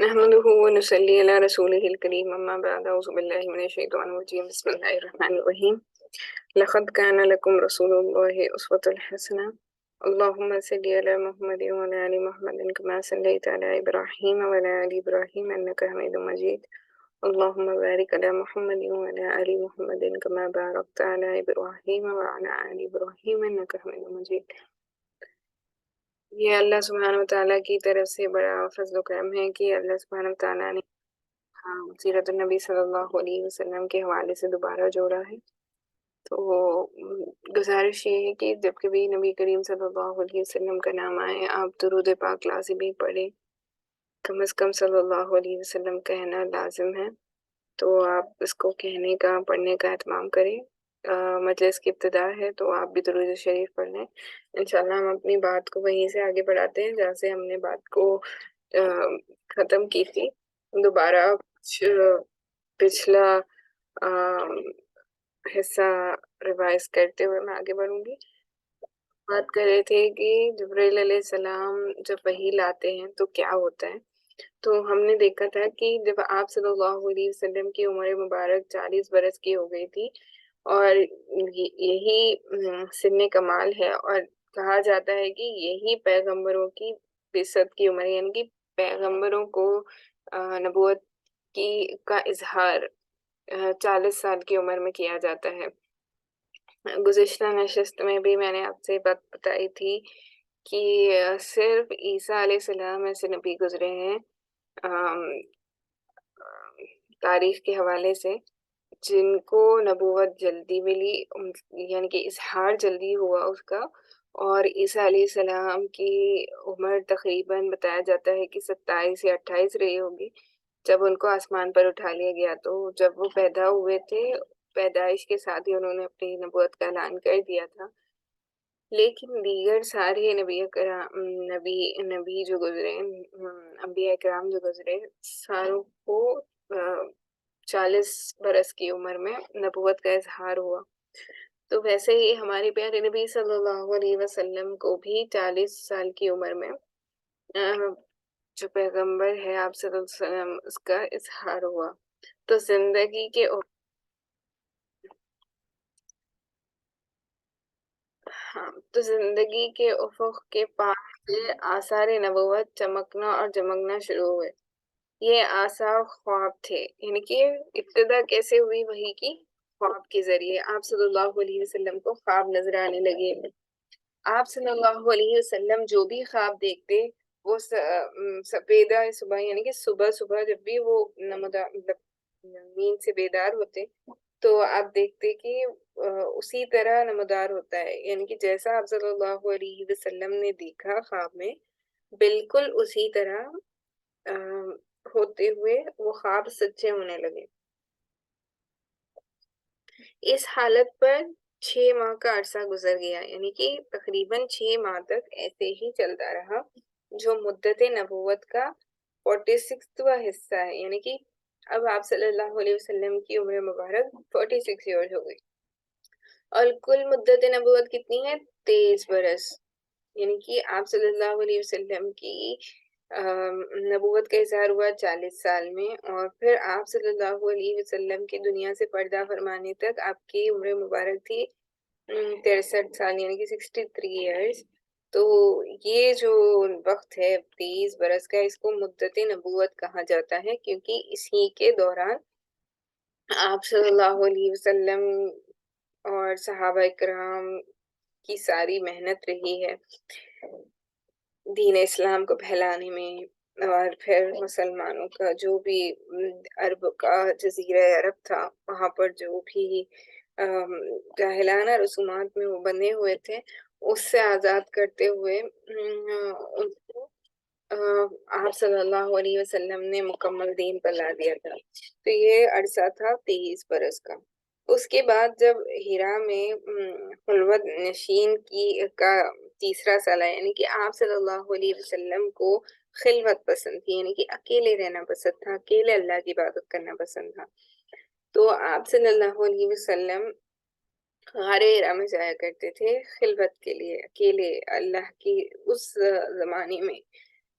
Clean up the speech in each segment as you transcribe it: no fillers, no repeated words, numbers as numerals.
نحمده ونصلي على رسوله الكريم أما بعد أعوذ بالله من الشيطان الرجيم بسم الله الرحمن الرحيم لقد كان لكم رسول الله أسوة حسنة اللهم صل على محمد وعلى آل محمد كما صليت على إبراهيم وعلى آل إبراهيم إنك حميد مجيد اللهم بارك على محمد وعلى آل محمد كما باركت على إبراهيم وعلى آل إبراهيم إنك حميد مجيد۔ یہ اللہ سبحانہ وتعالیٰ کی طرف سے بڑا فضل و کرم ہے کہ اللہ سبحانہ وتعالیٰ نے سیرت النبی صلی اللہ علیہ وسلم کے حوالے سے دوبارہ جوڑا ہے۔ تو گزارش یہ ہے کہ جب کبھی نبی کریم صلی اللہ علیہ وسلم کا نام آئے آپ درود پاک لازمی پڑھیں، کم از کم صلی اللہ علیہ وسلم کہنا لازم ہے، تو آپ اس کو کہنے کا پڑھنے کا اہتمام کریں۔ مجلس کی ابتدا ہے تو آپ بھی درود شریف پڑھ لیں۔ انشاءاللہ ہم اپنی بات کو وہیں سے آگے بڑھاتے ہیں جہاں سے ہم نے بات کو ختم کی تھی۔ دوبارہ پچھلا حصہ ریوائز کرتے ہوئے میں آگے بڑھوں گی۔ بات کر رہے تھے کہ جبرائیل علیہ السلام جب وحی لاتے ہیں تو کیا ہوتا ہے، تو ہم نے دیکھا تھا کہ جب آپ صلی اللہ علیہ وسلم کی عمر مبارک 40 برس کی ہو گئی تھی اور یہی سن کمال ہے، اور کہا جاتا ہے کہ یہی پیغمبروں کی بعثت کی عمر، یعنی کہ پیغمبروں کو نبوت کا اظہار 40 سال کی عمر میں کیا جاتا ہے۔ گزشتہ نشست میں بھی میں نے آپ سے بات بتائی تھی کہ صرف عیسیٰ علیہ السلام ایسے نبی گزرے ہیں تاریخ کے حوالے سے جن کو نبوت جلدی ملی، یعنی کہ اظہار جلدی ہوا اس کا، اور عیسیٰ علیہ السلام کی عمر تقریباً بتایا جاتا ہے کہ 27 یا 28 رہی ہوگی جب ان کو آسمان پر اٹھا لیا گیا۔ تو جب وہ پیدا ہوئے تھے، پیدائش کے ساتھ ہی انہوں نے اپنی نبوت کا اعلان کر دیا تھا، لیکن دیگر سارے نبی جو گزرے، انبیاء کرام جو گزرے، ساروں کو 40 برس کی عمر میں نبوت کا اظہار ہوا۔ تو ویسے ہی ہمارے پیارے نبی صلی اللہ علیہ وسلم کو بھی 40 سال کی عمر میں جو پیغمبر ہے آپ صلی اللہ علیہ وسلم، اس کا اظہار ہوا۔ تو زندگی کے افق کے پار سے آثار نبوت چمکنا اور جمکنا شروع ہوئے۔ یہ آثار خواب تھے، یعنی کہ ابتدا کیسے ہوئی وحی کی؟ خواب کے ذریعے آپ صلی اللہ علیہ وسلم کو خواب نظر آنے لگے۔ آپ صلی اللہ علیہ وسلم جو بھی خواب دیکھتے وہ سپیدہ صبح، یعنی کہ صبح صبح جب بھی وہ نیند سے بیدار ہوتے تو آپ دیکھتے کہ اسی طرح نمودار ہوتا ہے، یعنی کہ جیسا آپ صلی اللہ علیہ وسلم نے دیکھا خواب میں، بالکل اسی طرح ہوتے ہوئے وہ خواب سچے ہونے لگے۔ اس حالت پر 6 ماہ کا عرصہ گزر گیا، یعنی کہ تقریباً 6 ماہ تک ایسے ہی چلتا رہا، جو مدت نبوت کا 46واں حصہ ہے، یعنی کہ اب آپ صلی اللہ علیہ وسلم کی عمر مبارک 46 ایئرز ہو گئی، اور کل مدت نبوت کتنی ہے؟ 23 برس، یعنی کہ آپ صلی اللہ علیہ وسلم کی نبوت کا اظہار ہوا 40 سال میں، اور پھر آپ صلی اللہ علیہ وسلم کی دنیا سے پردہ فرمانے تک آپ کی عمر مبارک تھی 63 سال، یعنی کہ 63 ایئرز۔ تو یہ جو وقت ہے 23 برس کا، اس کو مدت نبوت کہا جاتا ہے، کیونکہ اسی کے دوران آپ صلی اللہ علیہ وسلم اور صحابہ کرام کی ساری محنت رہی ہے دین اسلام کو پھیلانے میں، اور پھر مسلمانوں کا جو بھی عرب کا جزیرہ عرب تھا وہاں پر جو بھی جاہلانہ رسومات میں وہ بندھے ہوئے تھے، اس سے آزاد کرتے ہوئے ان کو آپ صلی اللہ علیہ وسلم نے مکمل دین پر لا دیا تھا۔ تو یہ عرصہ تھا 23 برس کا۔ اس کے بعد جب ہیرا میں خلوت نشین کا تیسرا سال ہے، یعنی کہ آپ صلی اللہ علیہ وسلم کو خلوت پسند تھی، یعنی کہ اکیلے رہنا پسند تھا، اکیلے اللہ کی عبادت کرنا پسند تھا، تو آپ صلی اللہ علیہ وسلم غار ہیرا میں جایا کرتے تھے خلوت کے لیے، اکیلے اللہ کی اس زمانے میں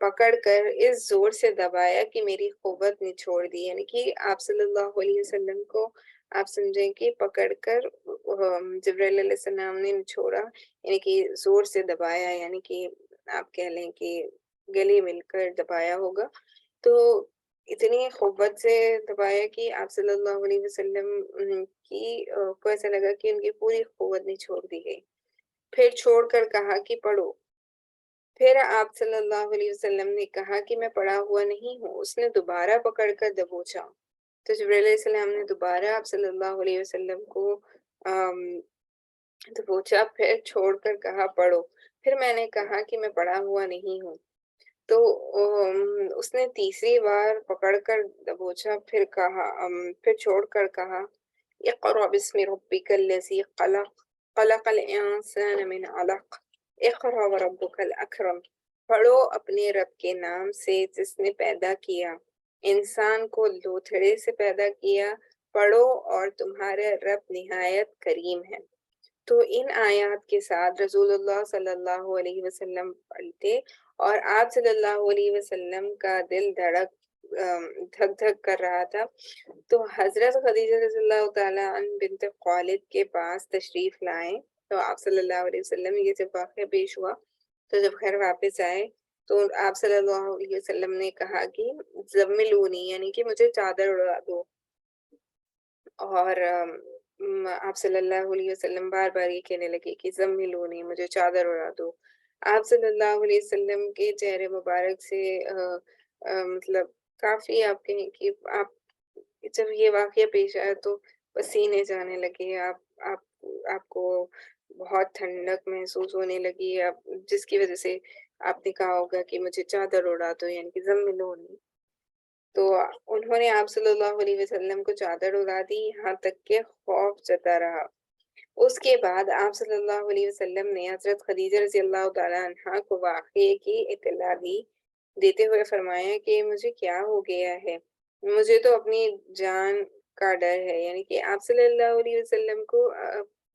پکڑ کر اس زور سے دبایا کہ میری قوت نچوڑ دی، یعنی کہ آپ صلی اللہ علیہ وسلم کو آپ سمجھیں کہ پکڑ کر جبرائیل علیہ السلام نے نچوڑا، یعنی کہ زور سے دبایا، یعنی کہ آپ کہہ لیں کہ گلے مل کر دبایا ہوگا، تو اتنی قوت سے دبایا کہ آپ صلی اللہ علیہ وسلم کی کو ایسا لگا کہ ان کی پوری قوت نچوڑ دی گئی۔ پھر چھوڑ کر کہا کہ پڑھو۔ پھر آپ صلی اللہ علیہ وسلم نے کہا کہ میں پڑا ہوا نہیں ہوں۔ اس نے دوبارہ پکڑ کر دبوچا، تو جبرائیل علیہ السلام نے دوبارہ آپ صلی اللہ علیہ وسلم کو آم، دبوچا، پھر چھوڑ کر کہا پڑھو۔ پھر میں نے کہا کہ میں پڑا ہوا نہیں ہوں، تو اس نے تیسری بار پکڑ کر دبوچا، پھر چھوڑ کر کہا اقرأ بسم ربک الذی خلق خلق الانسان من علق اقرأ وربک الاکرم، پڑھو اپنے رب کے نام سے جس نے پیدا کیا انسان کو لوتھڑے سے پیدا کیا، پڑھو اور تمہارا رب نہایت کریم ہے۔ تو ان آیات کے ساتھ رسول اللہ صلی اللہ علیہ وسلم پڑھتے اور آپ صلی اللہ علیہ وسلم کا دل دھک دھک کر رہا تھا، تو حضرت خدیجہ رضی اللہ تعالیٰ عنہ بنت خالد کے پاس تشریف لائے۔ تو آپ صلی اللہ علیہ وسلم یہ جب واقعہ پیش ہوا، تو جب گھر واپس آئے تو آپ صلی اللہ علیہ وسلم نے کہا کہ زملونی، یعنی کہ مجھے چادر اڑا دو، اور آپ صلی اللہ علیہ وسلم بار بار یہ کہنے لگے کہ زملونی، مجھے چادر اڑا دو۔ آپ صلی اللہ علیہ وسلم کے چہرے مبارک سے مطلب کافی آپ کہیں کہ آپ جب یہ واقعہ پیش آیا تو پسینے جانے لگے، آپ کو بہت ٹھنڈک محسوس ہونے لگی، جس کی وجہ سے آپ نے کہا ہوگا کہ مجھے چادر اڑا دو، یعنی کہ زملونی۔ تو انہوں نے آپ صلی اللہ علیہ وسلم کو چادر اڑا دی، یہاں تک کہ خوف جتا رہا۔ اس کے بعد آپ صلی اللہ علیہ وسلم نے حضرت خدیجہ رضی اللہ تعالیٰ عنہا کو واقعے کی اطلاع دیتے ہوئے فرمایا کہ مجھے کیا ہو گیا ہے، مجھے تو اپنی جان کا ڈر ہے، یعنی کہ آپ صلی اللہ علیہ وسلم کو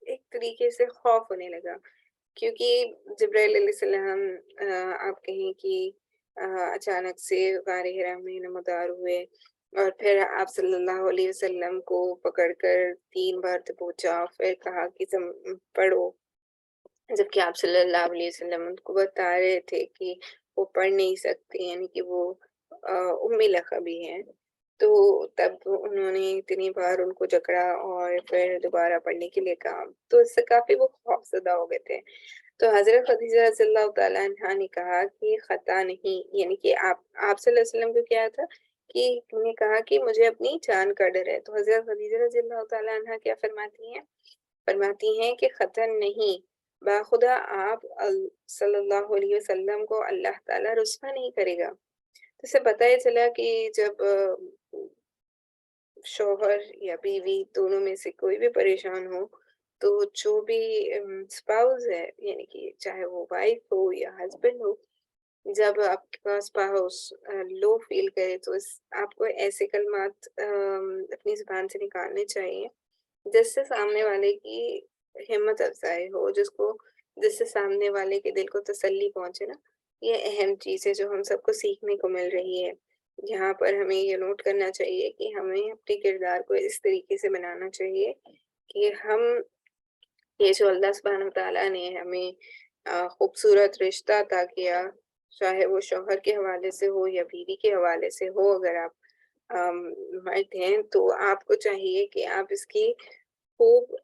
ایک طریقے سے خوف ہونے لگا، کیونکہ جبرائیل علیہ السلام آپ کہیں کہ اچانک سے غار حرا میں نمودار ہوئے، اور پھر آپ صلی اللہ علیہ وسلم کو پکڑ کر 3 بار دبوچا، پھر کہا کہ پڑھو، جبکہ آپ صلی اللہ علیہ وسلم ان کو بتا رہے تھے کہ وہ پڑھ نہیں سکتے، یعنی کہ وہ امی لقبی ہیں، تو تب انہوں نے اتنی بار ان کو جکڑا اور پھر دوبارہ پڑھنے کے لیے کہا، تو اس سے کافی وہ خوف زدہ ہو گئے تھے۔ تو حضرت خدیجہ رضی اللہ تعالیٰ عنہا نے کہا کہ خطا نہیں، یعنی کہ آپ صلی اللہ علیہ وسلم کو کیا تھا کہ انہوں نے کہا کہ مجھے اپنی جان کا ڈر ہے، تو حضرت خدیجہ رضی اللہ تعالیٰ عنہا کیا فرماتی ہیں کہ خطا نہیں، باخدا آپ صلی اللہ علیہ وسلم کو اللہ تعالیٰ رسوا نہیں کرے گا۔ تو اسے پتہ ہی چلا کہ جب شوہر یا بیوی دونوں میں سے کوئی بھی پریشان ہو، تو جو بھی اسپاؤز ہے، یعنی کہ چاہے وہ وائف ہو یا ہسبینڈ ہو، جب آپ کے پاس اسپاؤس لو فیل کرے تو آپ کو ایسے کلمات اپنی زبان سے نکالنے چاہیے جس سے سامنے والے کی ہمت افزائی ہو، جس سے سامنے والے کے دل کو تسلی پہنچے نا۔ یہ اہم چیز ہے جو ہم سب کو سیکھنے کو مل رہی ہے۔ یہاں پر ہمیں یہ نوٹ کرنا چاہیے کہ ہمیں اپنے کردار کو اس طریقے سے بنانا چاہیے کہ ہم یہ جو اللہ سبحانہ تعالیٰ نے ہمیں خوبصورت رشتہ عطا کیا، چاہے وہ شوہر کے حوالے سے ہو یا بیوی کے حوالے سے ہو، اگر آپ مرد ہیں تو آپ کو چاہیے کہ آپ اس کی خوب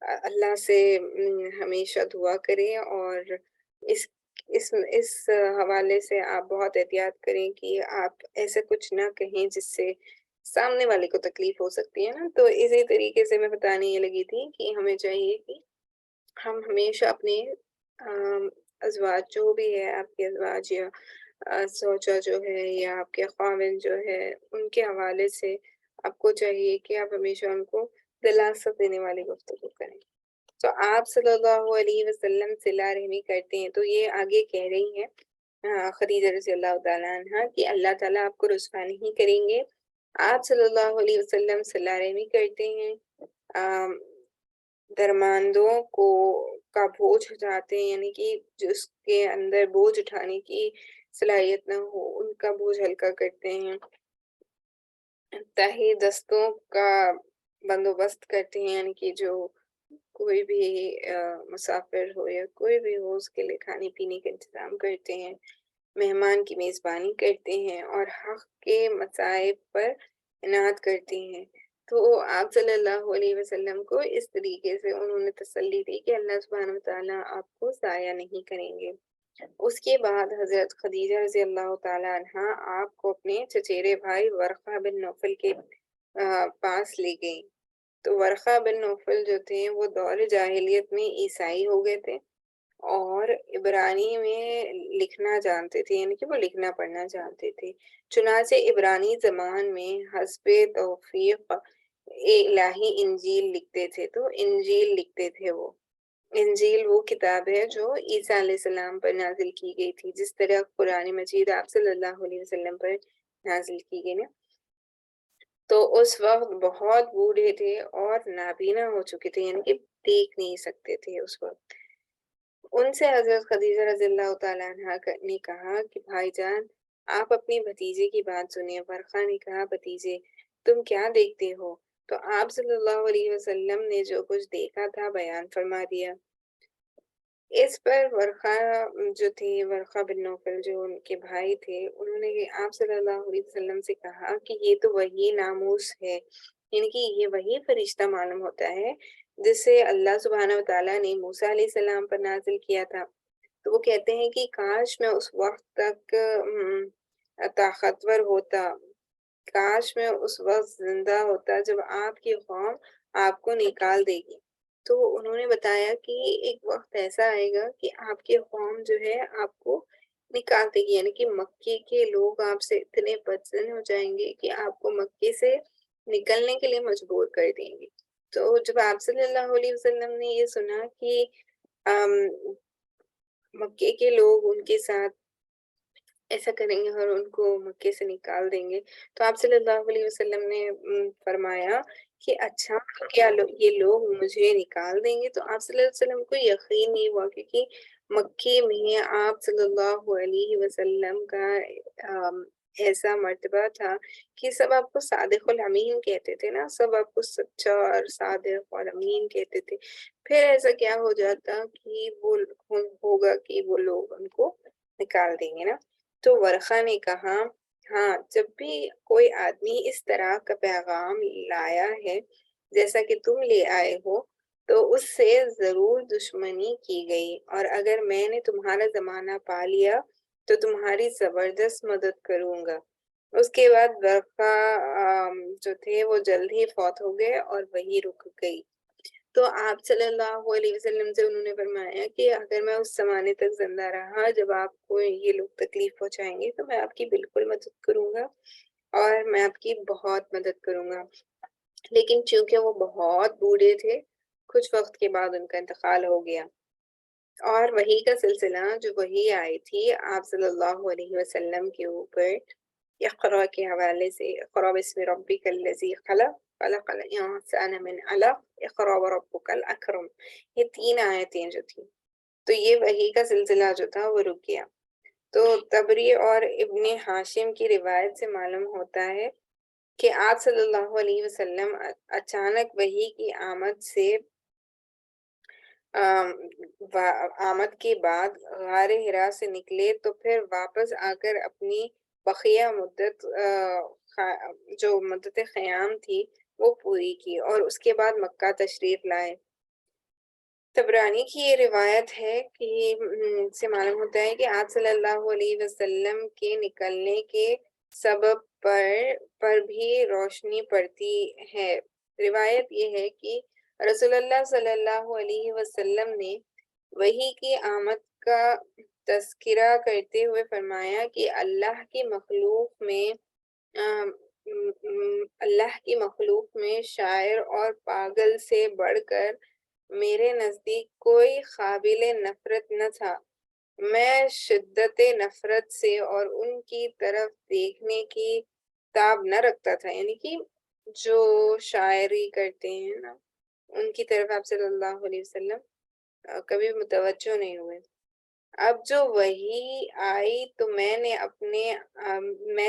اللہ سے ہمیشہ دعا کریں، اور اس حوالے سے آپ بہت احتیاط کریں کہ آپ ایسا کچھ نہ کہیں جس سے سامنے والے کو تکلیف ہو سکتی ہے نا۔ تو اسی طریقے سے میں بتانے یہ لگی تھی کہ ہمیں چاہیے کہ ہم ہمیشہ اپنے ازواج جو بھی ہے، آپ کے ازواج یا زوجہ جو ہے یا آپ کے خاوند جو ہے، ان کے حوالے سے آپ کو چاہیے کہ آپ ہمیشہ ان کو دلاسا دینے والی گفتگو کریں۔ تو آپ صلی اللہ علیہ وسلم صلہ رحمی کرتے ہیں، تو یہ آگے کہہ رہی ہیں خدیجہ رضی اللہ تعالیٰ عنہ کہ اللہ تعالیٰ آپ کو رسوا نہیں کریں گے۔ آپ صلی اللہ علیہ وسلم صلہ رحمی کرتے ہیں، درماندوں کو کا بوجھ اٹھاتے ہیں، یعنی کہ جس کے اندر بوجھ اٹھانے کی صلاحیت نہ ہو ان کا بوجھ ہلکا کرتے ہیں، تہی دستوں کا بندوبست کرتے ہیں، یعنی کہ جو کوئی بھی مسافر ہو یا کوئی بھی ہو اس کے لیے کھانے پینے کا انتظام کرتے ہیں، مہمان کی میزبانی کرتے ہیں اور حق کے مصائب پر عنایت کرتے ہیں۔ تو آپ صلی اللہ علیہ وسلم کو اس طریقے سے انہوں نے تسلی دی کہ اللہ سبحانہ وتعالیٰ آپ کو ضائع نہیں کریں گے۔ اس کے بعد حضرت خدیجہ رضی اللہ تعالیٰ عنہ آپ کو اپنے چچیرے بھائی ورقہ بن نوفل کے پاس لے گئیں۔ تو ورقہ بن نوفل جو تھے وہ دور جاہلیت میں عیسائی ہو گئے تھے اور عبرانی میں لکھنا جانتے تھے، یعنی کہ وہ لکھنا پڑھنا جانتے تھے۔ چنانچہ عبرانی زبان میں حسب توفیق الہی انجیل لکھتے تھے، تو انجیل لکھتے تھے وہ۔ انجیل وہ کتاب ہے جو عیسیٰ علیہ السلام پر نازل کی گئی تھی، جس طرح قرآن مجید آپ صلی اللہ علیہ وسلم پر نازل کی گئی نا۔ تو اس وقت بہت بوڑھے تھے اور نابینا ہو چکے تھے، یعنی کہ دیکھ نہیں سکتے تھے اس وقت۔ ان سے حضرت خدیجہ رضی اللہ تعالیٰ عنہ نے کہا کہ بھائی جان آپ اپنی بھتیجے کی بات سنیں۔ ورقہ نے کہا بھتیجے تم کیا دیکھتے ہو؟ تو آپ صلی اللہ علیہ وسلم نے جو کچھ دیکھا تھا بیان فرما دیا۔ اس پر ورقہ جو تھے، ورقہ بن نوفل جو ان کے بھائی تھے، انہوں نے آپ صلی اللہ علیہ وسلم سے کہا کہ یہ تو وہی ناموس ہے، یعنی کہ یہ وہی فرشتہ معلوم ہوتا ہے جسے اللہ سبحانہ وتعالیٰ نے موسیٰ علیہ السلام پر نازل کیا تھا۔ تو وہ کہتے ہیں کہ کاش میں اس وقت تک طاقتور ہوتا، کاش میں اس وقت زندہ ہوتا جب آپ کی قوم آپ کو نکال دے گی۔ تو انہوں نے بتایا کہ ایک وقت ایسا آئے گا کہ آپ کی قوم جو ہے آپ کو نکال دے گی، یعنی کہ مکے کے لوگ آپ سے اتنے بدظن ہو جائیں گے کہ آپ کو مکے سے نکلنے کے لیے مجبور کر دیں گے۔ تو جب آپ صلی اللہ علیہ وسلم نے یہ سنا کہ مکے کے لوگ ان کے ساتھ ایسا کریں گے اور ان کو مکے سے نکال دیں گے، تو آپ صلی اللہ علیہ وسلم نے فرمایا کہ اچھا کیا یہ لوگ مجھے نکال دیں گے؟ تو آپ صلی اللہ علیہ وسلم کو یقین نہیں ہوا، کیونکہ مکے میں آپ صلی اللہ علیہ وسلم کا ایسا مرتبہ تھا کہ سب آپ کو صادق الامین کہتے تھے نا، سب آپ کو سچا اور صادق اور امین کہتے تھے۔ پھر ایسا کیا ہو جاتا کہ وہ ہوگا کہ وہ لوگ ان کو نکال دیں گے نا۔ تو ورقہ نے کہا ہاں، جب بھی کوئی آدمی اس طرح کا پیغام لایا ہے جیسا کہ تم لے آئے ہو تو اس سے ضرور دشمنی کی گئی، اور اگر میں نے تمہارا زمانہ پا لیا تو تمہاری زبردست مدد کروں گا۔ اس کے بعد ورقہ جو تھے وہ جلد ہی فوت ہو گئے اور وہی رک گئی۔ تو آپ صلی اللہ علیہ وسلم سے انہوں نے فرمایا کہ اگر میں اس زمانے تک زندہ رہا جب آپ کو یہ لوگ تکلیف پہنچائیں گے تو میں آپ کی بالکل مدد کروں گا اور میں آپ کی بہت مدد کروں گا۔ لیکن چونکہ وہ بہت بوڑھے تھے، کچھ وقت کے بعد ان کا انتقال ہو گیا، اور وحی کا سلسلہ جو وحی آئی تھی آپ صلی اللہ علیہ وسلم کے اوپر اقرا کے حوالے سے، اقرا بسم ربک الذی خلق خلق الانسان من علق اقرا وربک الاکرم، یہ 3 آیتیں جو تھیں، تو یہ وحی کا سلسلہ جو تھا وہ رک گیا۔ تو تبری اور ابن ہاشم کی روایت سے معلوم ہوتا ہے کہ آپ صلی اللہ علیہ وسلم اچانک وحی کی آمد سے آمد کے بعد غار حرا سے نکلے، تو پھر واپس آ کر اپنی بقیہ مدت جو مدت قیام تھی وہ پوری کی اور اس کے بعد مکہ تشریف لائے۔ طبرانی کی یہ روایت ہے کہ سے معلوم ہوتا ہے کہ آپ صلی اللہ علیہ وسلم کے نکلنے کے سبب پر بھی روشنی پڑتی ہے۔ روایت یہ ہے کہ رسول اللہ صلی اللہ علیہ وسلم نے وحی کی آمد کا تذکرہ کرتے ہوئے فرمایا کہ اللہ کی مخلوق میں شاعر اور پاگل سے بڑھ کر میرے نزدیک کوئی قابل نفرت نہ تھا۔ میں شدت نفرت سے اور ان کی طرف دیکھنے کی تاب نہ رکھتا تھا، یعنی کہ جو شاعری کرتے ہیں نا ان کی طرف آپ صلی اللہ علیہ وسلم کبھی متوجہ نہیں ہوئے۔ اب جو وحی آئی تو میں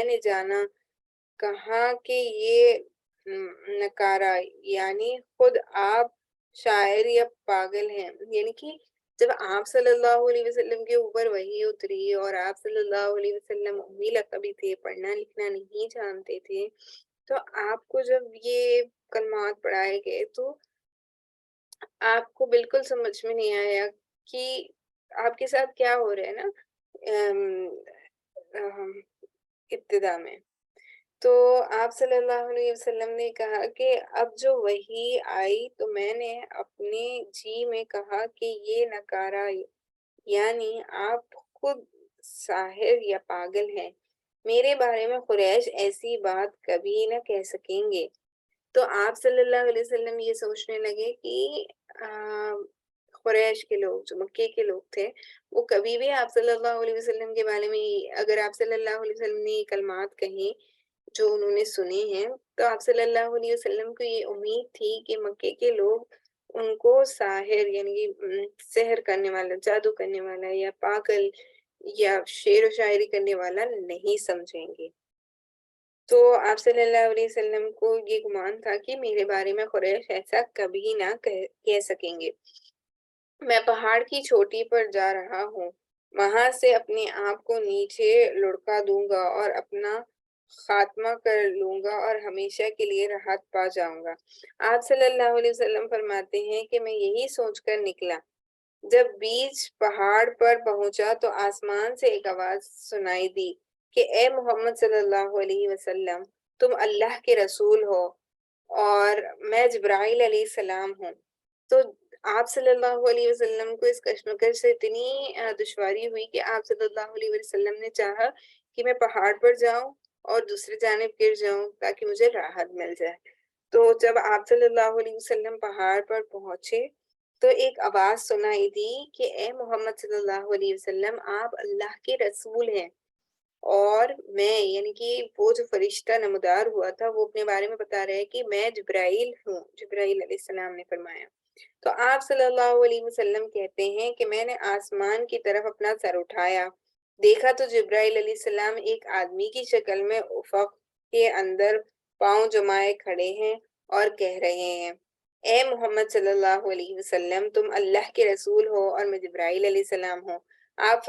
نے جانا کہا کہ یہ نکارہ یعنی خود آپ شاعر یا پاگل ہیں، یعنی کہ جب آپ صلی اللہ علیہ وسلم کے اوپر وحی اتری اور آپ صلی اللہ علیہ وسلم امی لقبی تھے، پڑھنا لکھنا نہیں جانتے تھے، تو آپ کو جب یہ کلمات پڑھائے گئے تو آپ کو بالکل سمجھ میں نہیں آیا کہ آپ کے ساتھ کیا ہو رہا ہے نا۔ ام، ام، ابتدا میں تو آپ صلی اللہ علیہ وسلم نے کہا کہ اب جو وحی آئی تو میں نے اپنے جی میں کہا کہ یہ نکارہ یعنی آپ خود ساحر یا پاگل ہیں، میرے بارے میں قریش ایسی بات کبھی نہ کہہ سکیں گے۔ تو آپ صلی اللہ علیہ وسلم یہ سوچنے لگے کہ قریش کے لوگ جو مکے کے لوگ تھے وہ کبھی بھی آپ صلی اللہ علیہ وسلم کے بارے میں اگر آپ صلی اللہ علیہ وسلم نے یہ کلمات کہیں جو انہوں نے سنی ہیں تو آپ صلی اللہ علیہ وسلم کو یہ امید تھی کہ مکے کے لوگ ان کو ساحر یعنی کہ سحر کرنے والا، جادو کرنے والا یا پاگل یا شعر و شاعری کرنے والا نہیں سمجھیں گے۔ تو آپ صلی اللہ علیہ وسلم کو یہ گمان تھا کہ میرے بارے میں قریش ایسا کبھی نہ کہہ سکیں گے۔ میں پہاڑ کی چوٹی پر جا رہا ہوں، وہاں سے اپنے آپ کو نیچے لڑکا دوں گا اور اپنا خاتمہ کر لوں گا اور ہمیشہ کے لیے راحت پا جاؤں گا۔ آپ صلی اللہ علیہ وسلم فرماتے ہیں کہ میں یہی سوچ کر نکلا، جب بیچ پہاڑ پر پہنچا تو آسمان سے ایک آواز سنائی دی کہ اے محمد صلی اللہ علیہ وسلم، تم اللہ کے رسول ہو اور میں جبرائیل علیہ السلام ہوں۔ تو آپ صلی اللہ علیہ وسلم کو اس کشمکش سے اتنی دشواری ہوئی کہ آپ صلی اللہ علیہ وسلم نے چاہا کہ میں پہاڑ پر جاؤں اور دوسری جانب گر جاؤں تاکہ مجھے راحت مل جائے۔ تو جب آپ صلی اللہ علیہ وسلم پہاڑ پر پہنچے تو ایک آواز سنائی دی کہ اے محمد صلی اللہ علیہ وسلم، آپ اللہ کے رسول ہیں اور میں یعنی کہ وہ جو فرشتہ نمودار ہوا تھا وہ اپنے بارے میں بتا رہا ہے کہ میں جبرائیل ہوں، جبرائیل علیہ السلام نے فرمایا۔ تو آپ صلی اللہ علیہ وسلم کہتے ہیں کہ میں نے آسمان کی طرف اپنا سر اٹھایا، دیکھا تو جبرائیل علیہ السلام ایک آدمی کی شکل میں افق کے اندر پاؤں جمائے کھڑے ہیں اور کہہ رہے ہیں اے محمد صلی اللہ علیہ وسلم، تم اللہ کے رسول ہو اور میں جبرائیل علیہ السلام ہوں۔ آپ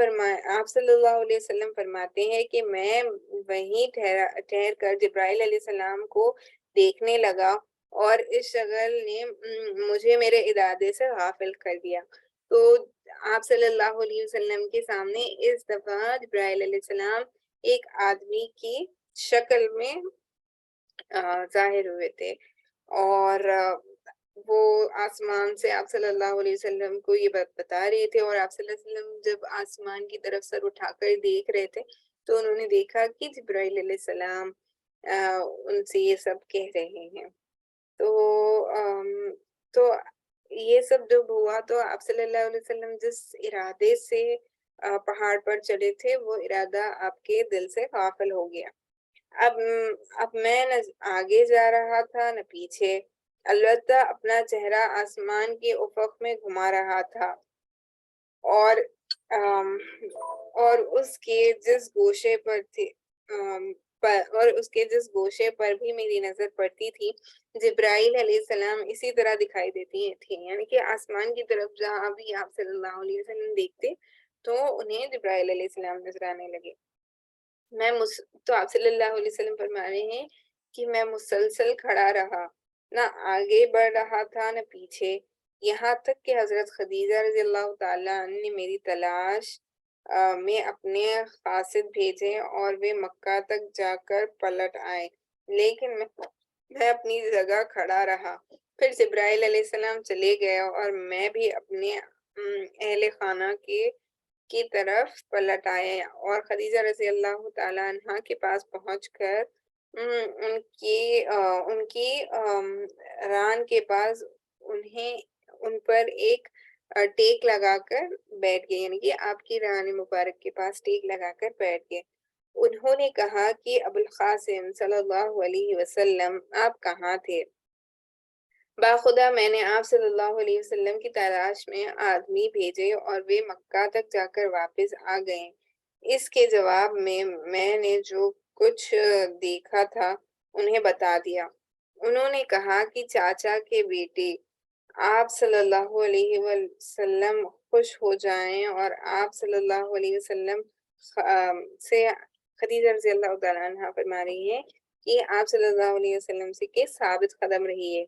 صلی اللہ علیہ وسلم فرماتے ہیں کہ میں وہیں ٹھہر کر جبرائیل علیہ السلام کو دیکھنے لگا اور اس شغل نے مجھے میرے ارادے سے غافل کر دیا۔ تو آپ صلی اللہ علیہ وسلم کے سامنے اس دفعہ جبرائیل علیہ السلام ایک آدمی کی شکل میں ظاہر ہوئے تھے اور وہ آسمان سے آپ صلی اللہ علیہ وسلم کو یہ بات بتا رہے تھے اور آپ صلی اللہ علیہ وسلم جب آسمان کی طرف سر اٹھا کر دیکھ رہے تھے تو انہوں نے دیکھا کہ جبرائیل علیہ السلام ان سے یہ سب کہہ رہے ہیں۔ تو تو یہ سب جب ہوا تو آپ صلی اللہ علیہ وسلم جس ارادے سے پہاڑ پر چڑھے تھے وہ ارادہ آپ کے دل سے غافل ہو گیا۔ اب میں نہ آگے جا رہا تھا نہ پیچھے، البتہ اپنا چہرہ آسمان کے افق میں گھما رہا تھا اور اور اس کے جس گوشے پر تھی اور اس کے جس گوشے پر بھی میری نظر پڑتی تھی جبرائیل علیہ السلام اسی طرح دکھائی دیتی تھی، یعنی کہ آسمان کی طرف جہاں بھی آپ صلی اللہ علیہ وسلم دیکھتے تو انہیں جبرائیل علیہ السلام نظر آنے لگے۔ تو آپ صلی اللہ علیہ وسلم فرما رہے ہیں کہ میں مسلسل کھڑا رہا، نہ آگے بڑھ رہا تھا نہ پیچھے، یہاں تک کہ حضرت خدیجہ رضی اللہ تعالیٰ عنہ نے میری تلاش میں اپنے قاصد بھیجے اور وہ مکہ تک جا کر پلٹ آئے، لیکن میں اپنی جگہ کھڑا رہا۔ پھر جبرائیل علیہ السلام چلے گئے اور میں بھی اپنے اہل خانہ کی طرف پلٹ آئے اور خدیجہ رضی اللہ تعالیٰ عنہ کے پاس پہنچ کر ان کی ران کے پاس ان پر ایک ٹیک لگا کر بیٹھ گئے، یعنی کہ آپ کی ران مبارک کے پاس ٹیک لگا کر بیٹھ گئے۔ انہوں نے کہا کہ ابو القاسم صلی اللہ علیہ وسلم آپ کہاں تھے؟ باخدا میں نے آپ صلی اللہ علیہ وسلم کی تلاش میں آدمی بھیجے اور وہ مکہ تک جا کر واپس آ گئے۔ اس کے جواب میں نے جو کچھ دیکھا تھا انہیں بتا دیا۔ انہوں نے کہا کہ چاچا کے بیٹے آپ صلی اللہ علیہ وسلم خوش ہو جائیں، اور آپ صلی اللہ علیہ وسلم سے خدیجہ رضی اللہ تعالیٰ عنہ فرما رہی ہے کہ آپ صلی اللہ علیہ وسلم سے کہ ثابت قدم رہیے۔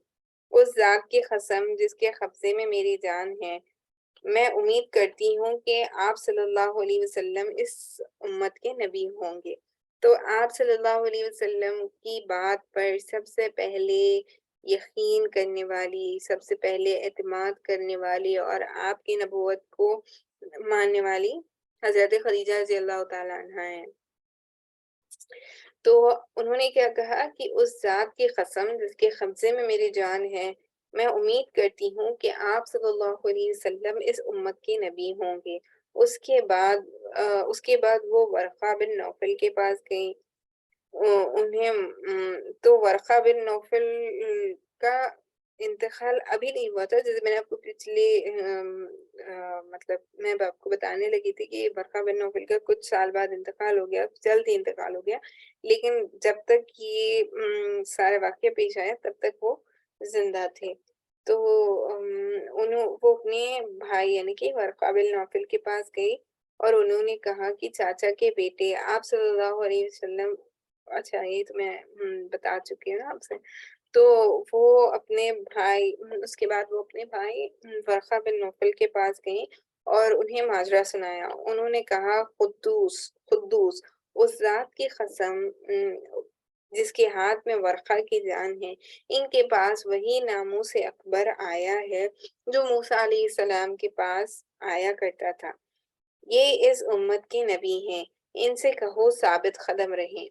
اس ذات کی قسم جس کے قبضے میں میری جان ہے، میں امید کرتی ہوں کہ آپ صلی اللہ علیہ وسلم اس امت کے نبی ہوں گے۔ تو آپ صلی اللہ علیہ وسلم کی بات پر سب سے پہلے یقین کرنے والی، سب سے پہلے اعتماد کرنے والی اور آپ کی نبوت کو ماننے والی حضرت خدیجہ رضی اللہ تعالیٰ عنہ ہیں۔ تو انہوں نے کیا کہا کہ اس ذات کی قسم جس کے قبضے میں میری جان ہے، میں امید کرتی ہوں کہ آپ صلی اللہ علیہ وسلم اس امت کے نبی ہوں گے۔ اس کے بعد وہ ورقہ بن نوفل کے پاس گئیں۔ انہیں تو ورقہ بن نوفل کا انتقال ابھی نہیں ہوا تھا، جیسے میں نے آپ کو پچھلے مطلب میں آپ کو بتانے لگی تھی کہ ورقہ بن نوفل کا کچھ سال بعد انتقال ہو گیا، جلد ہی انتقال ہو گیا، لیکن جب تک یہ سارے واقعہ پیش آیا تب تک وہ زندہ تھے۔ تو وہ اپنے بھائی یعنی کہ ورقہ بن نوفل کے پاس گئی اور انہوں نے کہا کہ چاچا کے بیٹے آپ صلی اللہ علیہ وسلم، اچھا یہ تو میں بتا چکی ہوں نا آپ سے۔ تو وہ اپنے بھائی اس کے بعد وہ اپنے بھائی ورقہ بن نوفل کے پاس گئیں اور انہیں ماجرا سنایا۔ انہوں نے کہا قدوس قدوس، اس ذات کی قسم جس کے ہاتھ میں ورقہ کی جان ہے، ان کے پاس وہی ناموس اکبر آیا ہے جو موسیٰ علیہ السلام کے پاس آیا کرتا تھا۔ یہ اس امت کے نبی ہیں، ان سے کہو ثابت قدم رہیں۔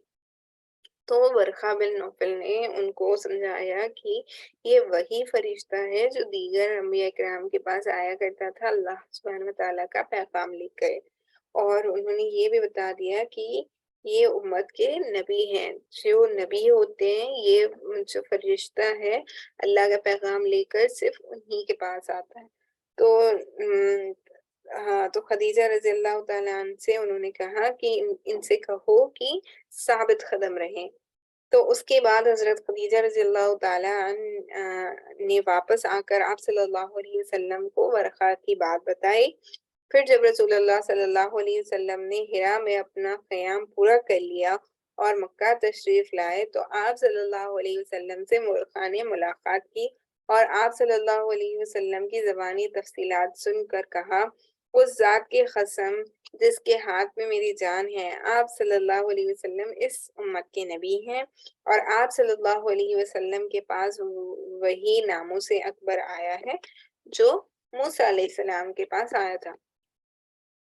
تو ورقہ بن نوفل نے ان کو سمجھایا کہ یہ وہی فرشتہ ہے جو دیگر انبیاء کرام کے پاس آیا کرتا تھا اللہ سبحانہ وتعالیٰ کا پیغام لے کر، اور انہوں نے یہ بھی بتا دیا کہ یہ امت کے نبی ہیں۔ جو نبی ہوتے ہیں، یہ جو فرشتہ ہے اللہ کا پیغام لے کر صرف انہی کے پاس آتا ہے۔ تو ہاں، تو خدیجہ رضی اللہ تعالیٰ عنہ سے انہوں نے کہا کہ ان سے کہو کہ ثابت قدم رہیں۔ تو اس کے بعد حضرت خدیجہ رضی اللہ تعالیٰ عنہ نے واپس آ کر آپ صلی اللہ علیہ وسلم کو ورقہ کی بات بتائی۔ پھر جب رسول اللہ صلی اللہ علیہ وسلم نے حرا میں اپنا قیام پورا کر لیا اور مکہ تشریف لائے تو آپ صلی اللہ علیہ وسلم سے ورقہ نے ملاقات کی اور آپ صلی اللہ علیہ وسلم کی زبانی تفصیلات سن کر کہا، اس ذات کی قسم جس کے ہاتھ میں میری جان ہے، آپ صلی اللہ علیہ وسلم اس امت کے نبی ہیں، اور آپ صلی اللہ علیہ وسلم کے پاس وہی ناموس اکبر آیا ہے جو موسیٰ علیہ السلام کے پاس آیا تھا۔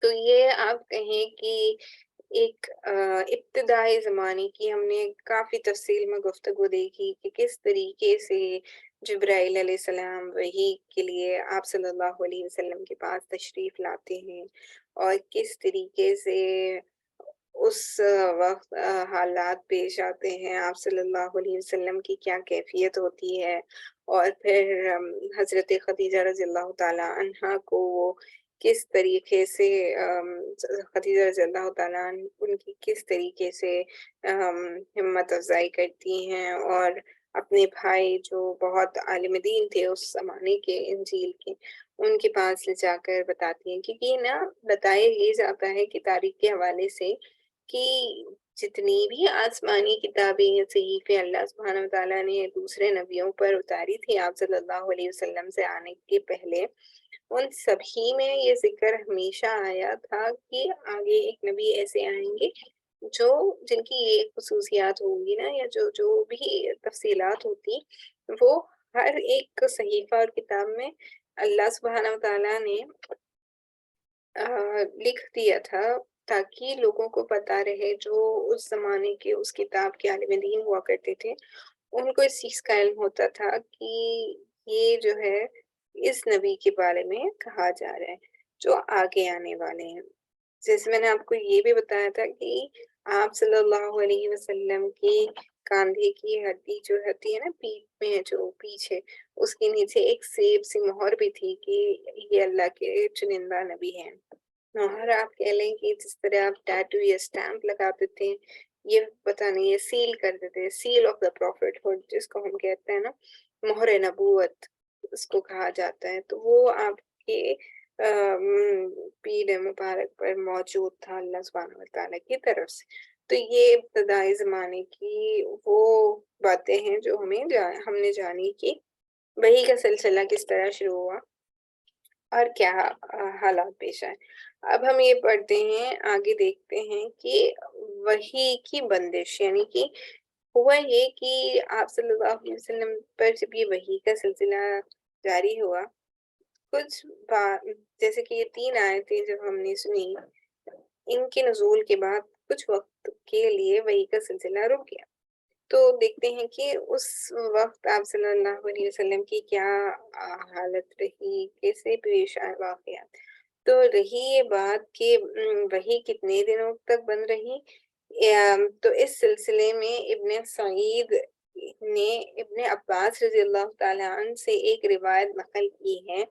تو یہ آپ کہیں کہ ایک ابتدائی زمانے کی ہم نے کافی تفصیل میں گفتگو دیکھی کہ کس طریقے سے جبرائیل علیہ السلام وحی کے لیے آپ صلی اللہ علیہ وسلم کے پاس تشریف لاتے ہیں، اور کس طریقے سے اس وقت حالات پیش آتے ہیں، آپ صلی اللہ علیہ وسلم کی کیا کیفیت ہوتی ہے، اور پھر حضرت خدیجہ رضی اللہ تعالیٰ عنہا کو وہ کس طریقے سے خدیجہ رضی اللہ تعالیٰ عنہ ان کی کس طریقے سے ہمت افزائی کرتی ہیں، اور اپنے بھائی جو بہت عالم دین تھے اس زمانے کے انجیل کے، ان کے پاس لے جا کر بتاتی ہیں، کیونکہ نا بتایا یہ جاتا ہے کہ تاریخ کے حوالے سے کہ جتنی بھی آسمانی کتابیں صحیفے اللہ سبحانہ وتعالیٰ نے دوسرے نبیوں پر اتاری تھی آپ صلی اللہ علیہ وسلم سے آنے کے پہلے، ان سبھی میں یہ ذکر ہمیشہ آیا تھا کہ آگے ایک نبی ایسے آئیں گے جن کی یہ خصوصیات ہوں گی نا، یا جو بھی تفصیلات ہوتی وہ ہر ایک صحیفہ اور کتاب میں اللہ سبحانہ وتعالیٰ نے لکھ دیا تھا، تاکہ لوگوں کو پتہ رہے جو اس زمانے کے اس کتاب کے عالم دین ہوا کرتے تھے، ان کو اس چیز کا علم ہوتا تھا کہ یہ جو ہے اس نبی کے بارے میں کہا جا رہا ہے جو آگے آنے والے ہیں۔ جیسے میں نے آپ کو یہ بھی بتایا تھا کہ آپ صلی اللہ علیہ وسلم کی کاندھے کی ہڈی جو ہوتی ہے نا پیٹھ میں جو پیچھے اس کے نیچے ایک سیب سی مہر بھی تھی کہ یہ اللہ کے چنندہ نبی ہیں. مہر آپ کہہ لیں کہ جس طرح آپ ٹیٹو یا اسٹیمپ لگاتے تھے یہ پتہ نہیں یہ سیل کر دیتے ہیں سیل آف دا پروفٹ ہوڈ جس کو ہم کہتے ہیں نا مہر نبوت اس کو کہا جاتا ہے. تو وہ آپ کے پیڑ مبارک پر موجود تھا اللہ سبحانہ وتعالیٰ کی طرف سے. تو یہ ابتدائی زمانے کی وہ باتیں ہیں جو ہم نے جانی کہ وحی کا سلسلہ کس طرح شروع ہوا اور کیا حالات پیش آئے. اب ہم یہ پڑھتے ہیں آگے دیکھتے ہیں کہ وحی کی بندش یعنی کہ ہوا یہ کہ آپ صلی اللہ علیہ وسلم پر جب یہ وحی کا سلسلہ جاری ہوا کچھ جیسے کہ یہ 3 آیتیں جب ہم نے سنی ان کے نزول کے بعد کچھ وقت کے لیے وحی کا سلسلہ رک گیا. تو دیکھتے ہیں کہ اس وقت آپ صلی اللہ علیہ وسلم کی کیا حالت رہی کیسے پیش آئے واقعات. تو رہی یہ بات کہ وحی کتنے دنوں تک بند رہی. تو اس سلسلے میں ابن سعید نے ابن عباس رضی اللہ تعالیٰ عنہ سے ایک روایت نقل کی ہے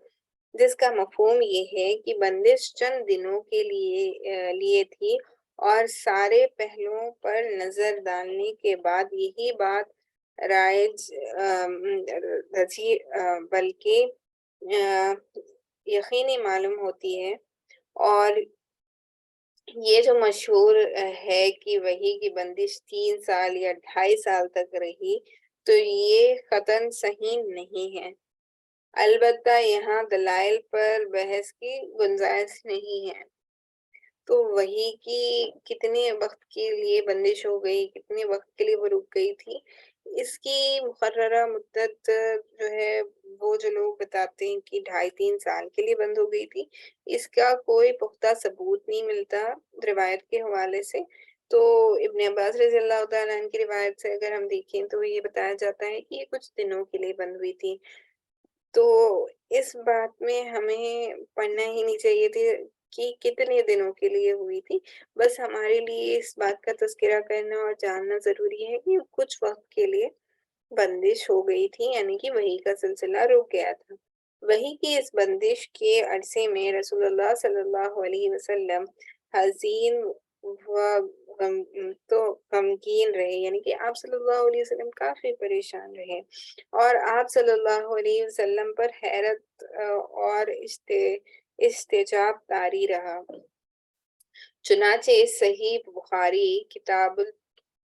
جس کا مفہوم یہ ہے کہ بندش چند دنوں کے لیے تھی اور سارے پہلوؤں پر نظر ڈالنے کے بعد یہی بات رائج رضی بلکہ یقینی معلوم ہوتی ہے. اور یہ جو مشہور ہے کہ وحی کی بندش 3 سال یا 2.5 سال تک رہی تو یہ قطعاً صحیح نہیں ہے. البتہ یہاں دلائل پر بحث کی گنجائش نہیں ہے. تو وحی کی کتنے وقت کے لیے بندش ہو گئی کتنے وقت کے لیے وہ رک گئی تھی اس کی مقررہ مدت جو ہے وہ جو لوگ بتاتے ہیں کہ 2.5-3 سال کے لیے بند ہو گئی تھی اس کا کوئی پختہ ثبوت نہیں ملتا روایت کے حوالے سے. تو ابن عباس رضی اللہ تعالیٰ عنہ کی روایت سے اگر ہم دیکھیں تو یہ بتایا جاتا ہے کہ یہ کچھ دنوں کے لیے بند ہوئی تھی. تو اس بات میں ہمیں پڑھنا ہی نہیں چاہیے تھے کہ کتنے دنوں کے لیے ہوئی تھی. بس ہمارے لیے اس بات کا تذکرہ کرنا اور جاننا ضروری ہے کہ کچھ وقت کے لیے بندش ہو گئی تھی یعنی کہ وحی کا سلسلہ رک گیا تھا. وحی کی اس بندش کے عرصے میں رسول اللہ صلی اللہ علیہ وسلم حزین تو غمگین رہے یعنی کہ آپ صلی اللہ علیہ وسلم کافی پریشان رہے اور آپ صلی اللہ علیہ وسلم پر حیرت اور استجاب طاری رہا. چنانچہ صحیح بخاری کتاب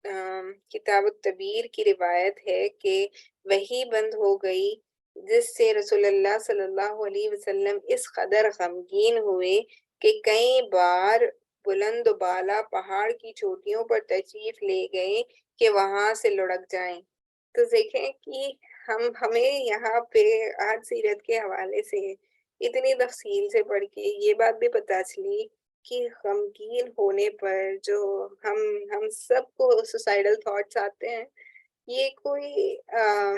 التبیر کی روایت ہے کہ وحی بند ہو گئی جس سے رسول اللہ صلی اللہ علیہ وسلم اس قدر غمگین ہوئے کہ کئی بار بلند و بالا پہاڑ کی چوٹیوں پر تشریف لے گئے کہ وہاں سے لڑک جائیں. تو دیکھیں کہ ہمیں یہاں پہ آج سیرت کے حوالے سے اتنی تفصیل سے پڑھ کے یہ بات بھی پتہ چلی کہ غمگین ہونے پر جو ہم سب کو سوسائڈل تھاٹس آتے ہیں یہ کوئی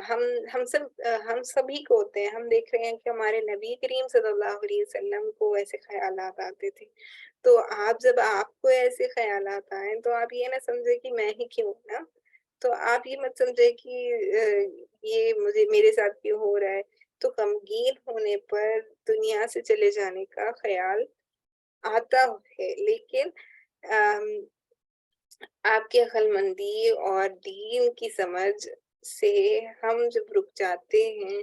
ہم سبھی کو ہوتے ہیں. ہم دیکھ رہے ہیں کہ ہمارے نبی کریم صلی اللہ علیہ وسلم کو ایسے خیالات آتے تھے. تو جب آپ کو ایسے خیالات آئیں تو آپ یہ نہ سمجھے کہ میں ہی کیوں نا تو آپ یہ مت سمجھے کہ یہ میرے ساتھ کیوں ہو رہا ہے. تو غمگین ہونے پر دنیا سے چلے جانے کا خیال آتا ہے لیکن آپ کی عقل مندی اور دین کی سمجھ سے ہم جب رک جاتے ہیں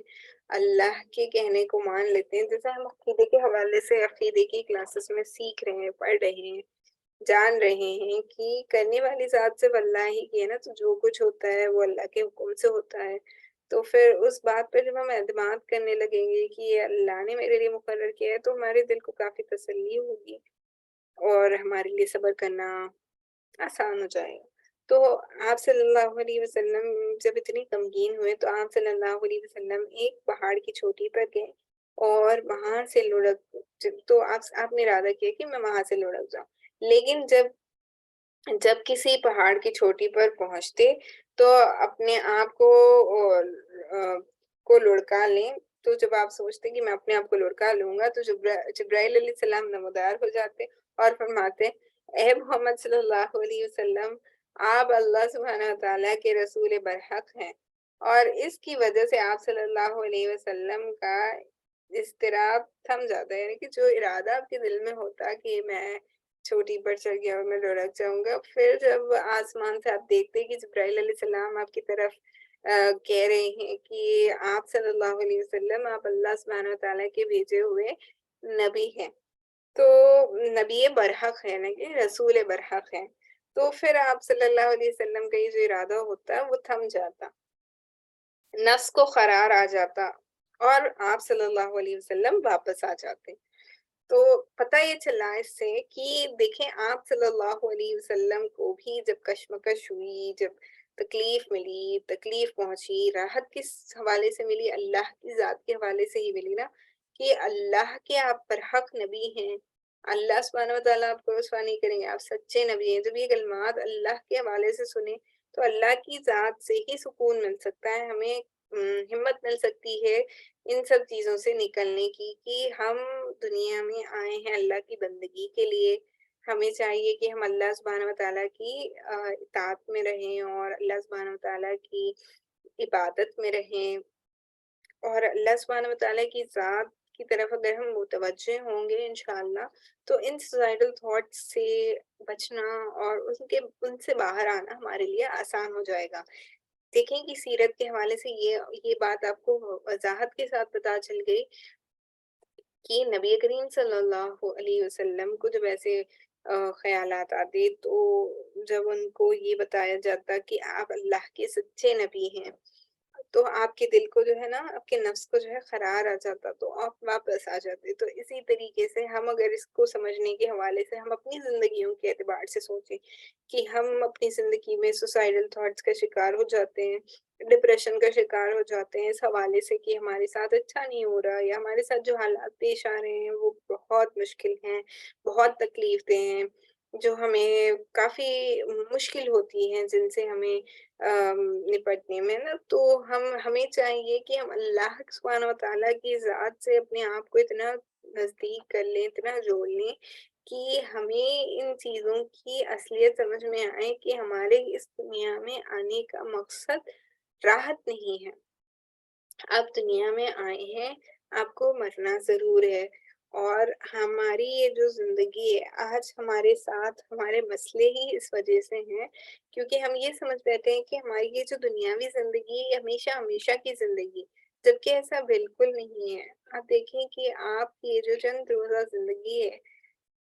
اللہ کے کہنے کو مان لیتے ہیں جیسے ہم عقیدے کے حوالے سے عقیدے کی کلاسز میں سیکھ رہے ہیں پڑھ رہے ہیں جان رہے ہیں کہ کرنے والی ذات صرف اللہ ہی کی ہے نا. تو جو کچھ ہوتا ہے وہ اللہ کے حکم سے ہوتا ہے. تو پھر اس بات پہ جب ہم اعتماد کرنے لگیں گے کہ یہ اللہ نے میرے لیے مقرر کیا ہے تو ہمارے دل کو کافی تسلی ہوگی اور ہمارے لیے صبر کرنا آسان ہو جائے گا. تو آپ صلی اللہ علیہ وسلم جب اتنی غمگین ہوئے تو آپ صلی اللہ علیہ وسلم ایک پہاڑ کی چوٹی پر گئے اور وہاں سے لڑک تو آپ نے ارادہ کیا کہ میں وہاں سے لڑک جاؤں. لیکن جب کسی پہاڑ کی چوٹی پر پہنچتے تو اپنے آپ کو لڑکا لیں. تو جب آپ سوچتے کہ میں اپنے آپ کو لڑکا لوں گا تو جبرائیل علیہ السلام نمودار ہو جاتے اور فرماتے اے محمد صلی اللہ علیہ وسلم آپ اللہ سبحانہ تعالیٰ کے رسول برحق ہیں، اور اس کی وجہ سے آپ صلی اللہ علیہ وسلم کا اضطراب تھم جاتا ہے، یعنی کہ جو ارادہ آپ کے دل میں ہوتا کہ میں چھوٹی پر چڑھ گیا اور میں لڑک جاؤں گا، پھر جب آسمان سے آپ دیکھتے کہ جبرائیل علیہ السلام آپ کی طرف کہہ رہے ہیں کہ آپ صلی اللہ علیہ وسلم آپ اللہ سبحانہ تعالیٰ کے بھیجے ہوئے نبی ہیں، تو نبی برحق ہے نا کہ رسول برحق ہے، تو پھر آپ صلی اللہ علیہ وسلم کا یہ جو ارادہ ہوتا وہ تھم جاتا، نفس کو قرار آ جاتا، اور آپ صلی اللہ علیہ وسلم واپس آ جاتے۔ تو پتہ یہ چلا اس سے کہ دیکھیں آپ صلی اللہ علیہ وسلم کو بھی جب کشمکش ہوئی، جب تکلیف ملی، تکلیف پہنچی، راحت کس حوالے سے ملی؟ اللہ کی ذات کے حوالے سے ہی ملی نا، کہ اللہ کے آپ پر حق نبی ہیں، اللہ سبحانہ و تعالیٰ آپ کو رسوا نہیں کریں گے، آپ سچے نبی ہیں۔ جب یہ کلمات اللہ کے حوالے سے سنیں تو اللہ کی ذات سے ہی سکون مل سکتا ہے، ہمیں ہمت مل سکتی ہے ان سب چیزوں سے نکلنے کی، کہ ہم دنیا میں آئے ہیں اللہ کی بندگی کے لیے، ہمیں چاہیے کہ ہم اللہ سبحانہ و تعالیٰ کی اطاعت میں رہیں اور اللہ سبحانہ و تعالیٰ کی عبادت میں رہیں، اور اللہ سبحانہ و تعالیٰ کی ذات کی طرف اگر ہم متوجہ ہوں گے انشاءاللہ، تو ان سوسائڈل تھاٹس سے بچنا اور ان سے باہر آنا ہمارے لیے آسان ہو جائے گا۔ دیکھیں کہ سیرت کے حوالے سے یہ بات آپ کو وضاحت کے ساتھ پتہ چل گئی کہ نبی کریم صلی اللہ علیہ وسلم کو جب ایسے خیالات آتے، تو جب ان کو یہ بتایا جاتا کہ آپ اللہ کے سچے نبی ہیں، تو آپ کے دل کو جو ہے نا، آپ کے نفس کو جو ہے قرار آ جاتا، تو آپ واپس آ جاتے۔ تو اسی طریقے سے ہم اگر اس کو سمجھنے کے حوالے سے ہم اپنی زندگیوں کے اعتبار سے سوچیں کہ ہم اپنی زندگی میں سوسائڈل تھاٹس کا شکار ہو جاتے ہیں، ڈپریشن کا شکار ہو جاتے ہیں اس حوالے سے کہ ہمارے ساتھ اچھا نہیں ہو رہا، یا ہمارے ساتھ جو حالات پیش آ رہے ہیں وہ بہت مشکل ہیں، بہت تکلیف دہ ہیں، جو ہمیں کافی مشکل ہوتی ہیں، جن سے ہمیں نپٹنے میں نا، تو ہمیں چاہیے کہ ہم اللہ سبحانہ و تعالیٰ کی ذات سے اپنے آپ کو اتنا نزدیک کر لیں، اتنا جوڑ لیں کہ ہمیں ان چیزوں کی اصلیت سمجھ میں آئے کہ ہمارے اس دنیا میں آنے کا مقصد راحت نہیں ہے۔ آپ دنیا میں آئے ہیں، آپ کو مرنا ضرور ہے، اور ہماری یہ جو زندگی ہے آج ہمارے ساتھ ہمارے مسئلے ہی اس وجہ سے ہیں، کیونکہ ہم یہ سمجھ بیٹھے ہیں کہ ہماری یہ جو دنیاوی زندگی ہے یہ ہمیشہ ہمیشہ کی زندگی، جبکہ ایسا بالکل نہیں ہے۔ آپ دیکھیں کہ آپ کی یہ جو چند روزہ زندگی ہے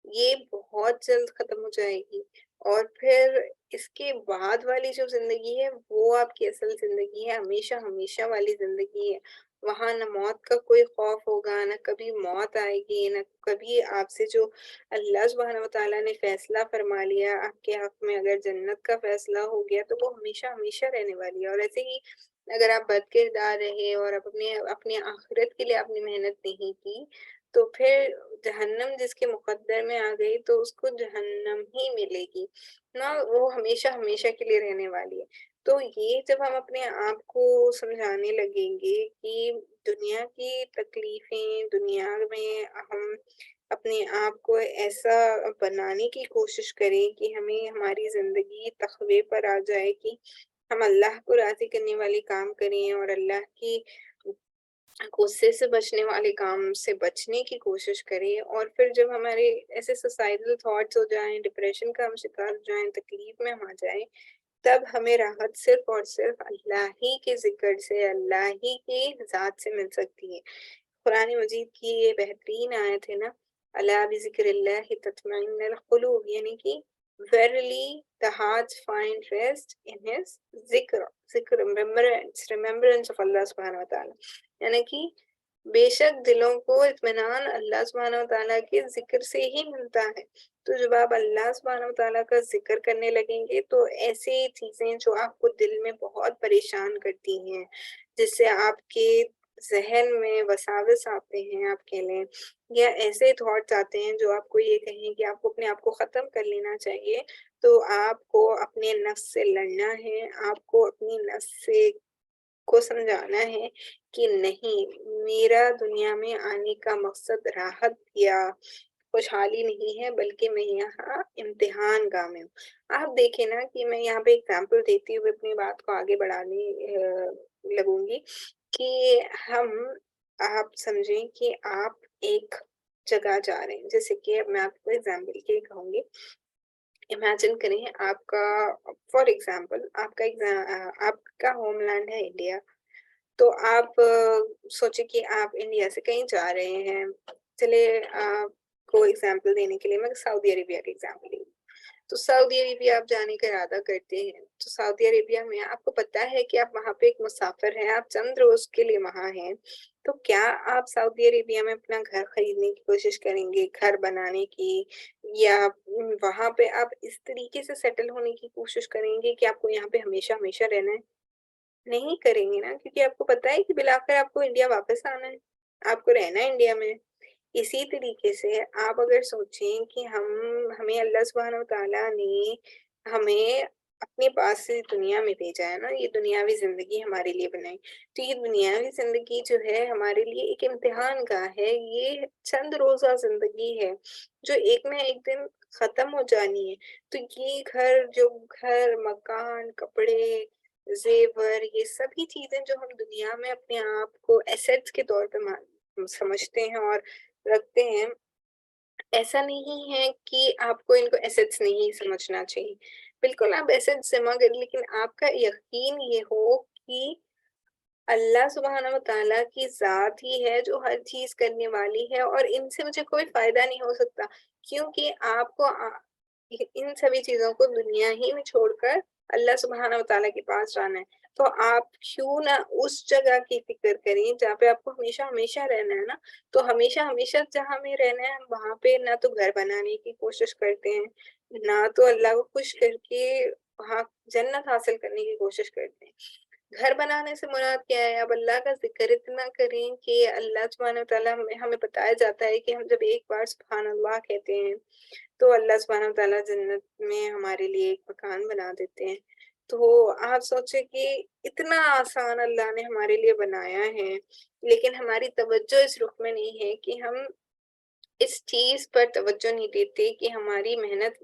یہ بہت جلد ختم ہو جائے گی، اور پھر اس کے بعد والی جو زندگی ہے وہ آپ کی اصل زندگی ہے، ہمیشہ ہمیشہ والی زندگی ہے۔ وہاں نہ موت کا کوئی خوف ہوگا، نہ کبھی موت آئے گی، نہ کبھی آپ سے جو اللہ سبحانہ و تعالیٰ نے فیصلہ فرما لیا آپ کے حق میں، اگر جنت کا فیصلہ ہو گیا تو وہ ہمیشہ ہمیشہ رہنے والی ہے۔ اور ایسے ہی اگر آپ بد کردار رہے اور آپ اپنے آخرت کے لیے آپ نے محنت نہیں کی، تو پھر جہنم جس کے مقدر میں آ گئی تو اس کو جہنم ہی ملے گی نا، وہ ہمیشہ ہمیشہ کے لیے رہنے والی ہے۔ تو یہ جب ہم اپنے آپ کو سمجھانے لگیں گے کہ دنیا کی تکلیفیں، دنیا میں ہم اپنے آپ کو ایسا بنانے کی کوشش کریں کہ ہمیں ہماری زندگی تقوی پر آ جائے، کہ ہم اللہ کو راضی کرنے والے کام کریں اور اللہ کی غصے سے بچنے والے کام سے بچنے کی کوشش کریں، اور پھر جب ہمارے ایسے سوسائڈل تھاٹس ہو جائیں، ڈپریشن کا ہم شکار ہو جائیں، تکلیف میں ہم آ جائیں، تب ہمیں راحت صرف اور صرف اللہ ہی کے ذکر سے، اللہ ہی کی ذات سے مل سکتی ہے۔ قرآن مجید کی یہ بہترین آیت ہے نا، اللہ بذکر اللہ تطمئن القلوب، یعنی کہ verily the hearts find rest in his ذکر remembrance of اللہ سبحانہ و تعالیٰ، یعنی کہ بے شک دلوں کو اطمینان اللہ سبحانہ و تعالیٰ کے ذکر سے ہی ملتا ہے۔ تو جب آپ اللہ سبحانہ و تعالیٰ کا ذکر کرنے لگیں گے تو ایسی چیزیں جو آپ کو دل میں بہت پریشان کرتی ہیں، جس سے آپ کے ذہن میں وساوس آتے ہیں، آپ کہہ لیں، یا ایسے تھاٹس آتے ہیں جو آپ کو یہ کہیں کہ آپ کو اپنے آپ کو ختم کر لینا چاہیے، تو آپ کو اپنے نفس سے لڑنا ہے، آپ کو اپنی نفس سے کو سمجھانا ہے کہ نہیں، میرا دنیا میں آنے کا مقصد راحت یا خوشحالی نہیں ہے بلکہ میں یہاں امتحان گاہ میں ہوں۔ آپ دیکھیں نا کہ میں یہاں پہ ایگزامپل دیتی ہوئے اپنی بات کو آگے بڑھانے لگوں گی کہ ہم آپ سمجھیں کہ آپ ایک جگہ جا رہے ہیں، جیسے کہ اب میں آپ کو ایگزامپل کے لیے کہوں گی، امیجن کریں آپ کا فار ایگزامپل آپ کا ہوم لینڈ ہے انڈیا، تو آپ سوچیں کہ آپ انڈیا سے کہیں جا رہے ہیں، چلے آپ کو ایگزامپل دینے کے لیے میں سعودی عربیہ کی ایگزامپل دوں، تو سعودی عربیہ آپ جانے کا ارادہ کرتے ہیں، تو سعودی عربیہ میں آپ کو پتا ہے کہ آپ وہاں پہ ایک مسافر ہیں، آپ چند روز کے لیے وہاں ہیں، تو کیا آپ سعودی عربیہ میں اپنا گھر خریدنے کی کوشش کریں گے، گھر بنانے کی، یا وہاں پہ آپ اس طریقے سے سیٹل ہونے کی کوشش کریں گے کہ آپ کو یہاں پہ ہمیشہ ہمیشہ رہنا ہے؟ نہیں کریں گے نا، کیونکہ آپ کو پتا ہے کہ بالآخر آپ کو انڈیا واپس آنا ہے، آپ کو رہنا ہے انڈیا میں۔ اسی طریقے سے آپ اگر سوچیں کہ ہمیں اللہ سبحانہ وتعالیٰ نے ہمیں اپنے پاس سے دنیا میں بھیجا ہے نا، یہ دنیاوی زندگی ہمارے لیے بنائی، تو یہ دنیاوی زندگی جو ہے ہمارے لیے ایک امتحان گاہ ہے، یہ چند روزہ زندگی ہے جو ایک نہ ایک دن ختم ہو جانی ہے۔ تو یہ گھر مکان کپڑے زیور، یہ سبھی چیزیں جو ہم دنیا میں اپنے آپ کو ایسیٹس کے طور پہ سمجھتے ہیں اور رکھتے ہیں، ایسا نہیں ہے کہ آپ کو ان کو ایسیٹس نہیں سمجھنا چاہیے، بالکل آپ ایسیٹس جمع کر، لیکن آپ کا یقین یہ ہو کہ اللہ سبحانہ وتعالیٰ کی ذات ہی ہے جو ہر چیز کرنے والی ہے، اور ان سے مجھے کوئی فائدہ نہیں ہو سکتا، کیونکہ آپ کو ان سبھی چیزوں کو دنیا ہی میں چھوڑ کر اللہ سبحانہ وتعالیٰ کے پاس جانا ہے، تو آپ کیوں نہ اس جگہ کی فکر کریں جہاں پہ آپ کو ہمیشہ ہمیشہ رہنا ہے نا، تو ہمیشہ ہمیشہ جہاں ہمیں رہنا ہے ہم وہاں پہ نہ تو گھر بنانے کی کوشش کرتے ہیں، نہ تو اللہ کو خوش کر کے وہاں جنت حاصل کرنے کی کوشش کرتے ہیں۔ گھر بنانے سے مراد کیا ہے؟ اب اللہ کا ذکر اتنا کریں کہ اللہ سبحانہ وتعالیٰ ہمیں بتایا جاتا ہے کہ ہم جب ایک بار سبحان اللہ کہتے ہیں تو اللہ سبحانہ وتعالیٰ جنت میں ہمارے لیے ایک مکان بنا دیتے ہیں۔ تو آپ سوچیں کہ اتنا آسان اللہ نے ہمارے لیے بنایا ہے، لیکن ہماری توجہ اس رخ میں نہیں ہے کہ ہم اس چیز پر توجہ نہیں دیتے کہ ہماری محنت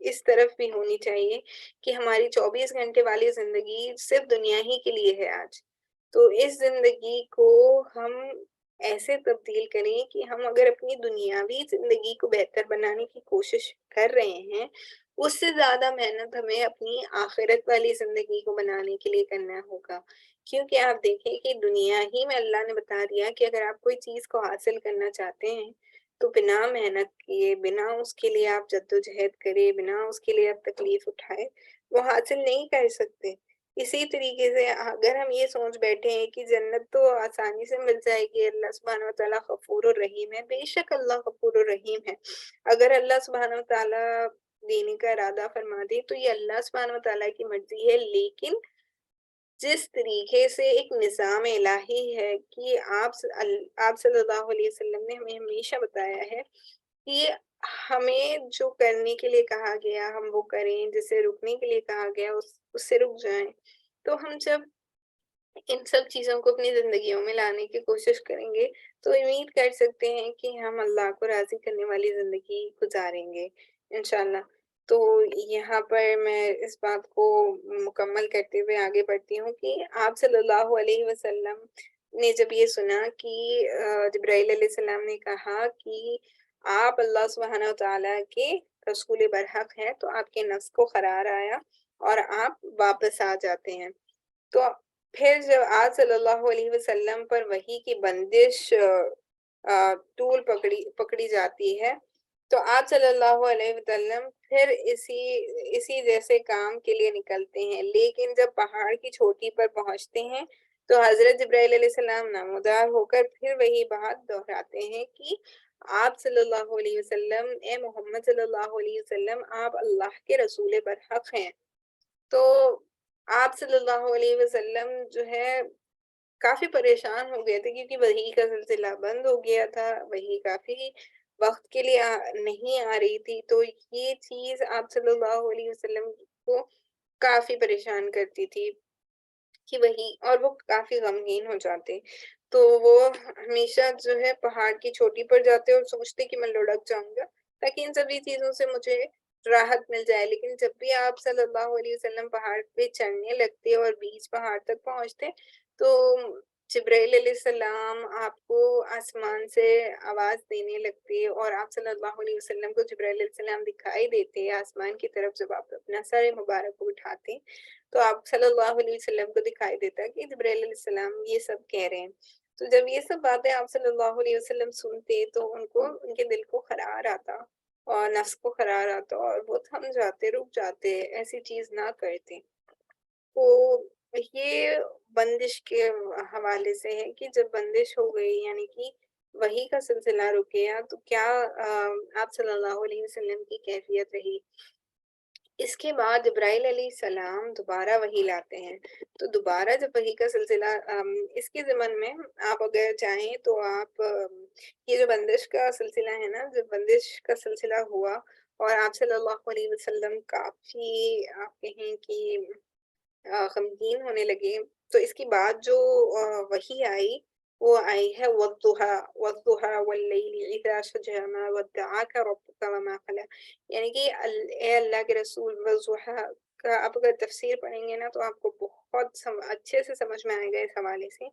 اس طرف بھی ہونی چاہیے کہ ہماری 24 گھنٹے والی زندگی صرف دنیا ہی کے لیے ہے آج، تو اس زندگی کو ہم ایسے تبدیل کریں کہ ہم اگر اپنی دنیاوی زندگی کو بہتر بنانے کی کوشش کر رہے ہیں، اس سے زیادہ محنت ہمیں اپنی آخرت والی زندگی کو بنانے کے لیے کرنا ہوگا، کیونکہ آپ دیکھیں کہ دنیا ہی میں اللہ نے بتا دیا کہ اگر آپ کوئی چیز کو حاصل کرنا چاہتے ہیں تو بنا محنت کیے، بنا اس کے لیے آپ جدوجہد کرے، بنا اس کے لیے آپ تکلیف اٹھائے، وہ حاصل نہیں کر سکتے۔ اسی طریقے سے اگر ہم یہ سوچ بیٹھے ہیں کہ جنت تو آسانی سے مل جائے گی، اللہ سبحانہ وتعالیٰ غفور الرحیم ہے، بے شک اللہ غفور الرحیم ہے، اگر اللہ سبحانہ وتعالیٰ دینے کا ارادہ فرما دے تو یہ اللہ سبحانہ وتعالیٰ کی مرضی ہے، لیکن جس طریقے سے ایک نظام الہی ہے کہ آپ صلی اللہ علیہ وسلم نے ہمیں ہمیشہ بتایا ہے کہ ہمیں جو کرنے کے لیے کہا گیا ہم وہ کریں، جسے رکنے کے لیے کہا گیا اس سے رک جائیں، تو ہم جب ان سب چیزوں کو اپنی زندگیوں میں لانے کی کوشش کریں گے تو امید کر سکتے ہیں کہ ہم اللہ کو راضی کرنے والی زندگی گزاریں گے انشاءاللہ۔ تو یہاں پر میں اس بات کو مکمل کرتے ہوئے آگے بڑھتی ہوں کہ آپ صلی اللہ علیہ وسلم نے جب یہ سنا کہ جبرائیل علیہ السلام نے کہا کہ آپ اللہ سبحانہ وتعالیٰ کے رسول برحق ہیں، تو آپ کے نفس کو قرار آیا اور آپ واپس آ جاتے ہیں۔ تو پھر جب آج صلی اللہ علیہ وسلم پر وحی کی بندش طول پکڑی جاتی ہے، تو آپ صلی اللہ علیہ وسلم پھر اسی جیسے کام کے لیے نکلتے ہیں، لیکن جب پہاڑ کی چوٹی پر پہنچتے ہیں تو حضرت جبرائیل علیہ السلام نمودار ہو کر پھر وہی بات دہراتے ہیں کہ آپ صلی اللہ علیہ وسلم، اے محمد صلی اللہ علیہ وسلم، آپ اللہ کے رسول برحق ہیں۔ تو آپ صلی اللہ علیہ وسلم جو ہے کافی پریشان ہو گئے تھے، کیونکہ وحی کا سلسلہ بند ہو گیا تھا، وحی کافی وقت کے لیے نہیں آ رہی تھی، تو یہ چیز آپ صلی اللہ علیہ وسلم کو کافی پریشان کرتی تھی کہ وہی، اور وہ کافی غمگین ہو جاتے۔ تو وہ ہمیشہ جو ہے پہاڑ کی چوٹی پر جاتے اور سوچتے کہ میں لڑک جاؤں گا تاکہ ان سبھی چیزوں سے مجھے راحت مل جائے. لیکن جب بھی آپ صلی اللہ علیہ وسلم پہاڑ پہ چڑھنے لگتے اور بیچ پہاڑ تک پہنچتے تو جبرائیل علیہ السلام آپ کو آسمان سے آواز دینے لگتے اور آپ صلی اللہ علیہ وسلم کو جبرائیل علیہ السلام دکھائی دیتے آسمان کی طرف. جب آپ اپنا سر مبارک کو اٹھاتے تو آپ صلی اللہ علیہ وسلم کو دکھائی دیتا کہ جبرائیل علیہ السلام یہ سب کہہ رہے ہیں. تو جب یہ سب باتیں آپ صلی اللہ علیہ وسلم سنتے تو ان کے دل کو قرار آتا اور نفس کو قرار آتا اور وہ تھم جاتے رک جاتے ایسی چیز نہ کرتے. تو یہ بندش کے حوالے سے ہے کہ جب بندش ہو گئی یعنی کہ وحی کا سلسلہ رک گیا تو کیا آپ صلی اللہ علیہ وسلم کی کیفیت رہی. اس کے بعد جبرائیل علیہ السلام دوبارہ وحی لاتے ہیں. تو دوبارہ جب وحی کا سلسلہ اس کے ضمن میں آپ اگر چاہیں تو آپ یہ جو بندش کا سلسلہ ہے نا جب بندش کا سلسلہ ہوا اور آپ صلی اللہ علیہ وسلم کافی آپ کہیں کہ غمگین ہونے لگے تو اس کے بعد جو وحی آئی وہ آئی ہے وَالضُّحَىٰ وَاللَّيْلِ إِذَا سَجَىٰ مَا وَدَّعَكَ رَبُّكَ وَمَا قَلَىٰ. یعنی کہ اے اللہ کے رسول والضحیٰ کا آپ اگر تفسیر پڑھیں گے نا تو آپ کو بہت اچھے سے سمجھ میں آئے گا اس حوالے سے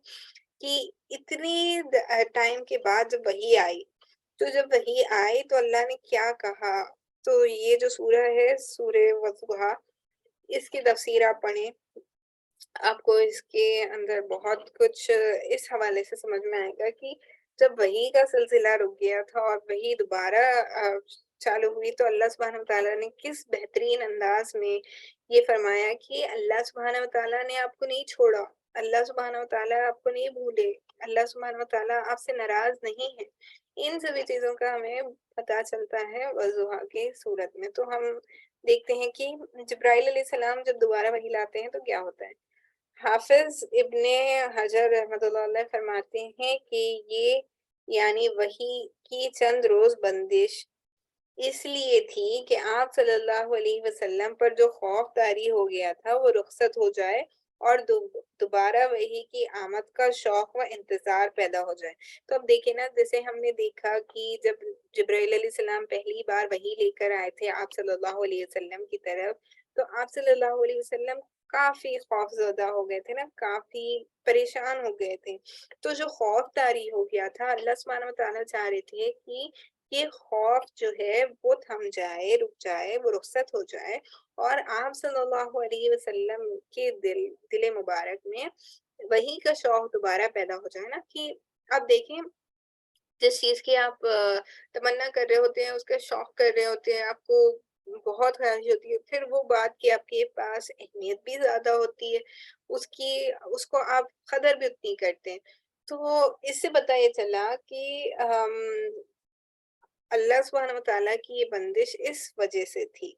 کہ اتنی ٹائم کے بعد جب وحی آئی تو جب وحی آئی تو اللہ نے کیا کہا. تو یہ جو سورہ ہے سورہ والضحیٰ اس کی تفسیر آپ پڑھیں آپ کو اس کے اندر بہت کچھ اس حوالے سے سمجھ میں آئے گا کہ جب وحی کا سلسلہ رک گیا تھا اور وحی دوبارہ چالو ہوئی تو اللہ سبحانہ وتعالیٰ نے کس بہترین انداز میں یہ فرمایا کہ اللہ سبحانہ وتعالیٰ نے آپ کو نہیں چھوڑا, اللہ سبحانہ وتعالیٰ آپ کو نہیں بھولے, اللہ سبحانہ وتعالیٰ آپ سے ناراض نہیں ہے. ان سبھی چیزوں کا ہمیں پتہ چلتا ہے والضحیٰ کی صورت میں. تو ہم دیکھتے ہیں کہ جبرائیل علیہ السلام جب دوبارہ وحی لاتے ہیں تو کیا ہوتا ہے. حافظ ابن حجر رحمۃ اللہ علیہ فرماتے ہیں کہ یہ یعنی وحی کی چند روز بندش اس لیے تھی کہ آپ صلی اللہ علیہ وسلم پر جو خوف طاری ہو گیا تھا وہ رخصت ہو جائے اور دوبارہ وحی کی آمد کا شوق و انتظار پیدا ہو جائے. تو اب دیکھیں نا جیسے ہم نے دیکھا کہ جب جبرائیل علیہ السلام پہلی بار وحی لے کر آئے تھے آپ صلی اللہ علیہ وسلم کی طرف تو آپ صلی اللہ علیہ وسلم کافی خوف زدہ ہو گئے تھے نا, کافی پریشان ہو گئے تھے. تو جو خوف طاری ہو گیا تھا اللہ سبحانہ وتعالیٰ چاہ رہے تھے کہ یہ خوف جو ہے وہ تھم جائے رک جائے وہ رخصت ہو جائے اور آپ صلی اللہ علیہ وسلم کے دل مبارک میں وحی کا شوق دوبارہ پیدا ہو جائے نا. کہ آپ دیکھیں جس چیز کی آپ تمنا کر رہے ہوتے ہیں اس کا شوق کر رہے ہوتے ہیں آپ کو بہت خواہش ہوتی ہے پھر وہ بات کی آپ کے پاس اہمیت بھی زیادہ ہوتی ہے اس کو آپ قدر بھی اتنی کرتے ہیں. تو اس سے پتہ یہ چلا کہ اللہ سبحانہ وتعالیٰ کی یہ بندش اس وجہ سے تھی.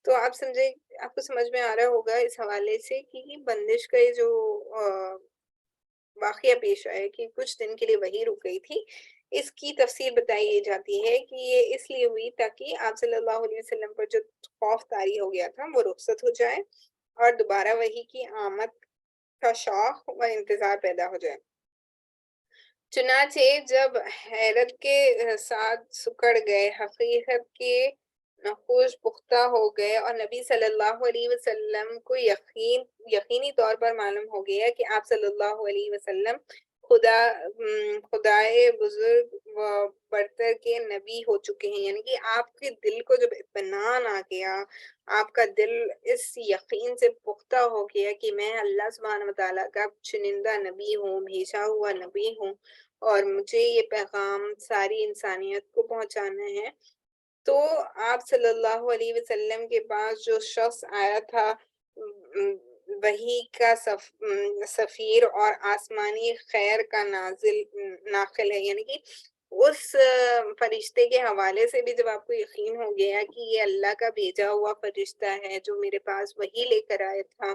تو آپ سمجھے آپ کو سمجھ میں آ رہا ہوگا اس حوالے سے کہ بندش کا یہ جو واقعہ پیش آیا کہ کچھ دن کے لیے وحی رک گئی تھی اس کی تفسیر بتائی جاتی ہے کہ یہ اس لیے ہوئی تاکہ آپ صلی اللہ علیہ وسلم پر جو خوف طاری ہو گیا تھا وہ رخصت ہو جائے اور دوبارہ وحی کی آمد کا شوق و انتظار پیدا ہو جائے. چنانچہ جب حیرت کے ساتھ سکڑ گئے حقیقت کے نقوش پختہ ہو گئے اور نبی صلی اللہ علیہ وسلم کو یقینی طور پر معلوم ہو گیا کہ آپ صلی اللہ علیہ وسلم خدائے بزرگ و برتر کے نبی ہو چکے ہیں یعنی کہ آپ کے دل کو جب اطمینان آ گیا آپ کا دل اس یقین سے پختہ ہو گیا کہ میں اللہ سبحانہ وتعالیٰ کا چنندہ نبی ہوں بھیجا ہوا نبی ہوں اور مجھے یہ پیغام ساری انسانیت کو پہنچانا ہے. تو آپ صلی اللہ علیہ وسلم کے پاس جو شخص آیا تھا وحی کا سفیر اور آسمانی خیر کا ناقل ہے یعنی کہ اس فرشتے کے حوالے سے بھی جب آپ کو یقین ہو گیا کہ یہ اللہ کا بھیجا ہوا فرشتہ ہے جو میرے پاس وحی لے کر آیا تھا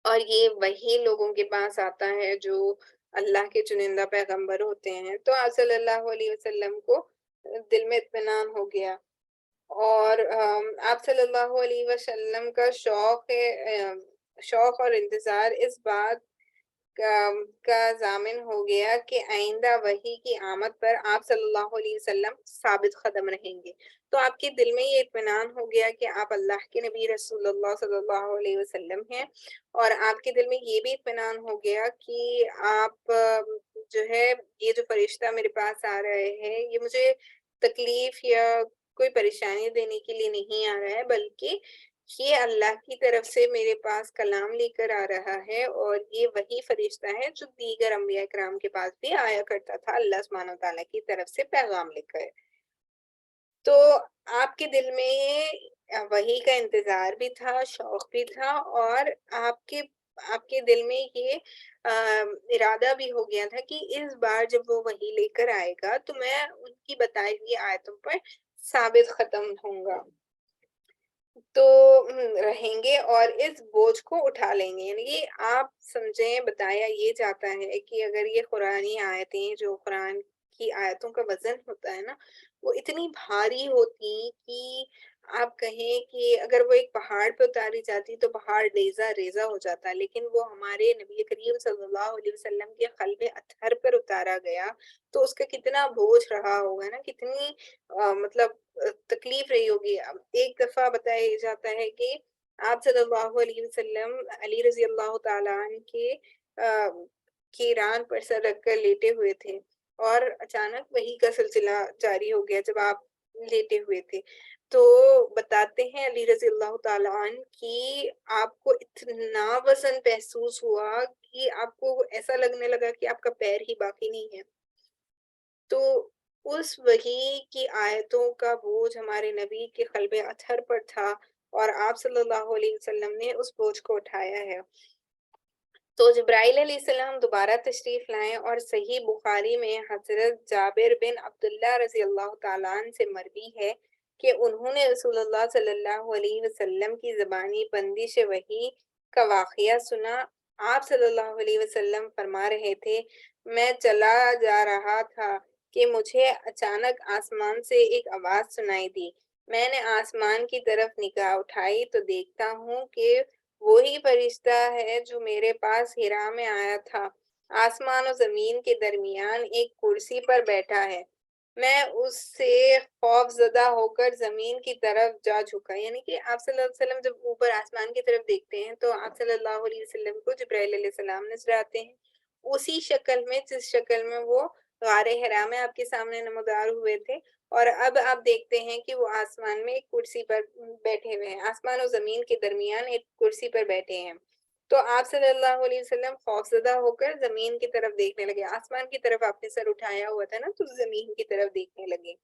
اور یہ وہی لوگوں کے پاس آتا ہے جو اللہ کے چنندہ پیغمبر ہوتے ہیں تو آپ صلی اللہ علیہ وسلم کو دل میں اطمینان ہو گیا اور آپ صلی اللہ علیہ وسلم کا شوق اور انتظار اس بات کا ضامن ہو گیا کہ آئندہ وحی کی آمد پر آپ صلی اللہ علیہ وسلم ثابت قدم رہیں گے. تو آپ کے دل میں یہ اطمینان ہو گیا کہ آپ اللہ کے نبی رسول اللہ صلی اللہ علیہ وسلم ہیں، اور آپ کے دل میں یہ بھی اطمینان ہو گیا کہ آپ جو ہے یہ جو فرشتہ میرے پاس آ رہے ہیں یہ مجھے تکلیف یا کوئی پریشانی دینے کے لیے نہیں آ رہا ہے، بلکہ یہ اللہ کی طرف سے میرے پاس کلام لے کر آ رہا ہے، اور یہ وہی فرشتہ ہے جو دیگر انبیاء کرام کے پاس بھی آیا کرتا تھا اللہ سبحانہ وتعالیٰ کی طرف سے پیغام لے کر. تو آپ کے دل میں وحی کا انتظار بھی تھا، شوق بھی تھا، اور آپ کے دل میں یہ ارادہ بھی ہو گیا تھا کہ اس بار جب وہ وحی لے کر آئے گا تو میں ان کی بتائی ہوئی آیتوں پر ثابت ختم ہوں گا، تو رہیں گے اور اس بوجھ کو اٹھا لیں گے. یعنی کہ آپ سمجھیں، بتایا یہ جاتا ہے کہ اگر یہ قرآنی آیتیں جو قرآن کی آیتوں کا وزن ہوتا ہے نا، وہ اتنی بھاری ہوتی کہ آپ کہیں کہ اگر وہ ایک پہاڑ پہ اتاری جاتی تو پہاڑ ریزہ ریزہ ہو جاتا، لیکن وہ ہمارے نبی کریم صلی اللہ علیہ وسلم کے قلب اطہر پر اتارا گیا تو اس کا کتنا بوجھ رہا ہوگا نا، کتنی مطلب تکلیف رہی ہوگی. ایک دفعہ بتایا جاتا ہے کہ آپ صلی اللہ علیہ وسلم علی رضی اللہ تعالیٰ عنہ کی ران پر سر رکھ کر لیٹے ہوئے تھے، اور اچانک وحی کا سلسلہ جاری ہو گیا جب آپ لیٹے ہوئے تھے. تو بتاتے ہیں علی رضی اللہ تعالیٰ عنہ کہ آپ کو اتنا وزن محسوس ہوا کہ آپ کو ایسا لگنے لگا کہ آپ کا پیر ہی باقی نہیں ہے. تو اس وحی کی آیتوں کا بوجھ ہمارے نبی کے قلب اطہر پر تھا، اور آپ صلی اللہ علیہ وسلم نے اس بوجھ کو اٹھایا ہے. تو جبرائیل علیہ السلام دوبارہ تشریف لائیں، اور صحیح بخاری میں حضرت جابر بن عبداللہ رضی اللہ تعالیٰ عنہ سے مروی ہے کہ انہوں نے رسول اللہ صلی اللہ علیہ وسلم کی زبانی بندش وحی کا واقعہ سنا. آپ صلی اللہ علیہ وسلم فرما رہے تھے، میں چلا جا رہا تھا کہ مجھے اچانک آسمان سے ایک آواز سنائی دی. میں نے آسمان کی طرف نگاہ اٹھائی تو دیکھتا ہوں کہ وہی فرشتہ ہے جو میرے پاس حرا میں آیا تھا. آسمان و زمین کے درمیان ایک کرسی پر بیٹھا ہے. میں اس سے خوف زدہ ہو کر زمین کی طرف جا جھکا. یعنی کہ آپ صلی اللہ علیہ وسلم جب اوپر آسمان کی طرف دیکھتے ہیں تو آپ صلی اللہ علیہ وسلم کو جبرائیل علیہ السلام نظر آتے ہیں، اسی شکل میں جس شکل میں وہ غار حرا میں آپ کے سامنے نمودار ہوئے تھے. اور اب آپ دیکھتے ہیں کہ وہ آسمان میں ایک کرسی پر بیٹھے ہوئے ہیں، آسمان و زمین کے درمیان ایک کرسی پر بیٹھے ہیں. تو آپ صلی اللہ علیہ وسلم خوفزدہ ہو کر زمین کی طرف دیکھنے لگے. آسمان کی طرف آپ نے سر اٹھایا ہوا تھا نا، تو زمین کی طرف دیکھنے لگے.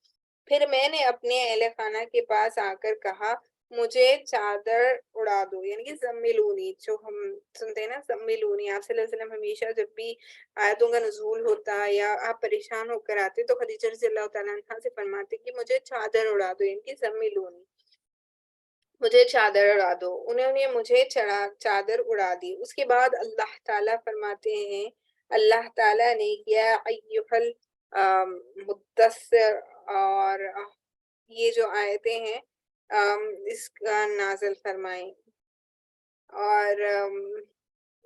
پھر میں نے اپنے اہل خانہ کے پاس آ کر کہا، مجھے چادر اڑا دو. یعنی کہ زملونی، جو ہم سنتے ہیں نا زملونی، آپ صلی اللہ علیہ وسلم ہمیشہ جب بھی آیتوں کا نزول ہوتا یا آپ پریشان ہو کر آتے تو خدیجہ رضی اللہ تعالیٰ عنہا سے فرماتے کہ مجھے چادر اڑا دو، یعنی کہ زملونی، مجھے چادر اڑا دو. انہوں نے مجھے چادر اڑا دی. اس کے بعد اللہ تعالیٰ فرماتے ہیں، اللہ تعالیٰ نے یا ایھا المدثر، اور یہ جو آیتیں ہیں اس کا نازل فرمائیں. اور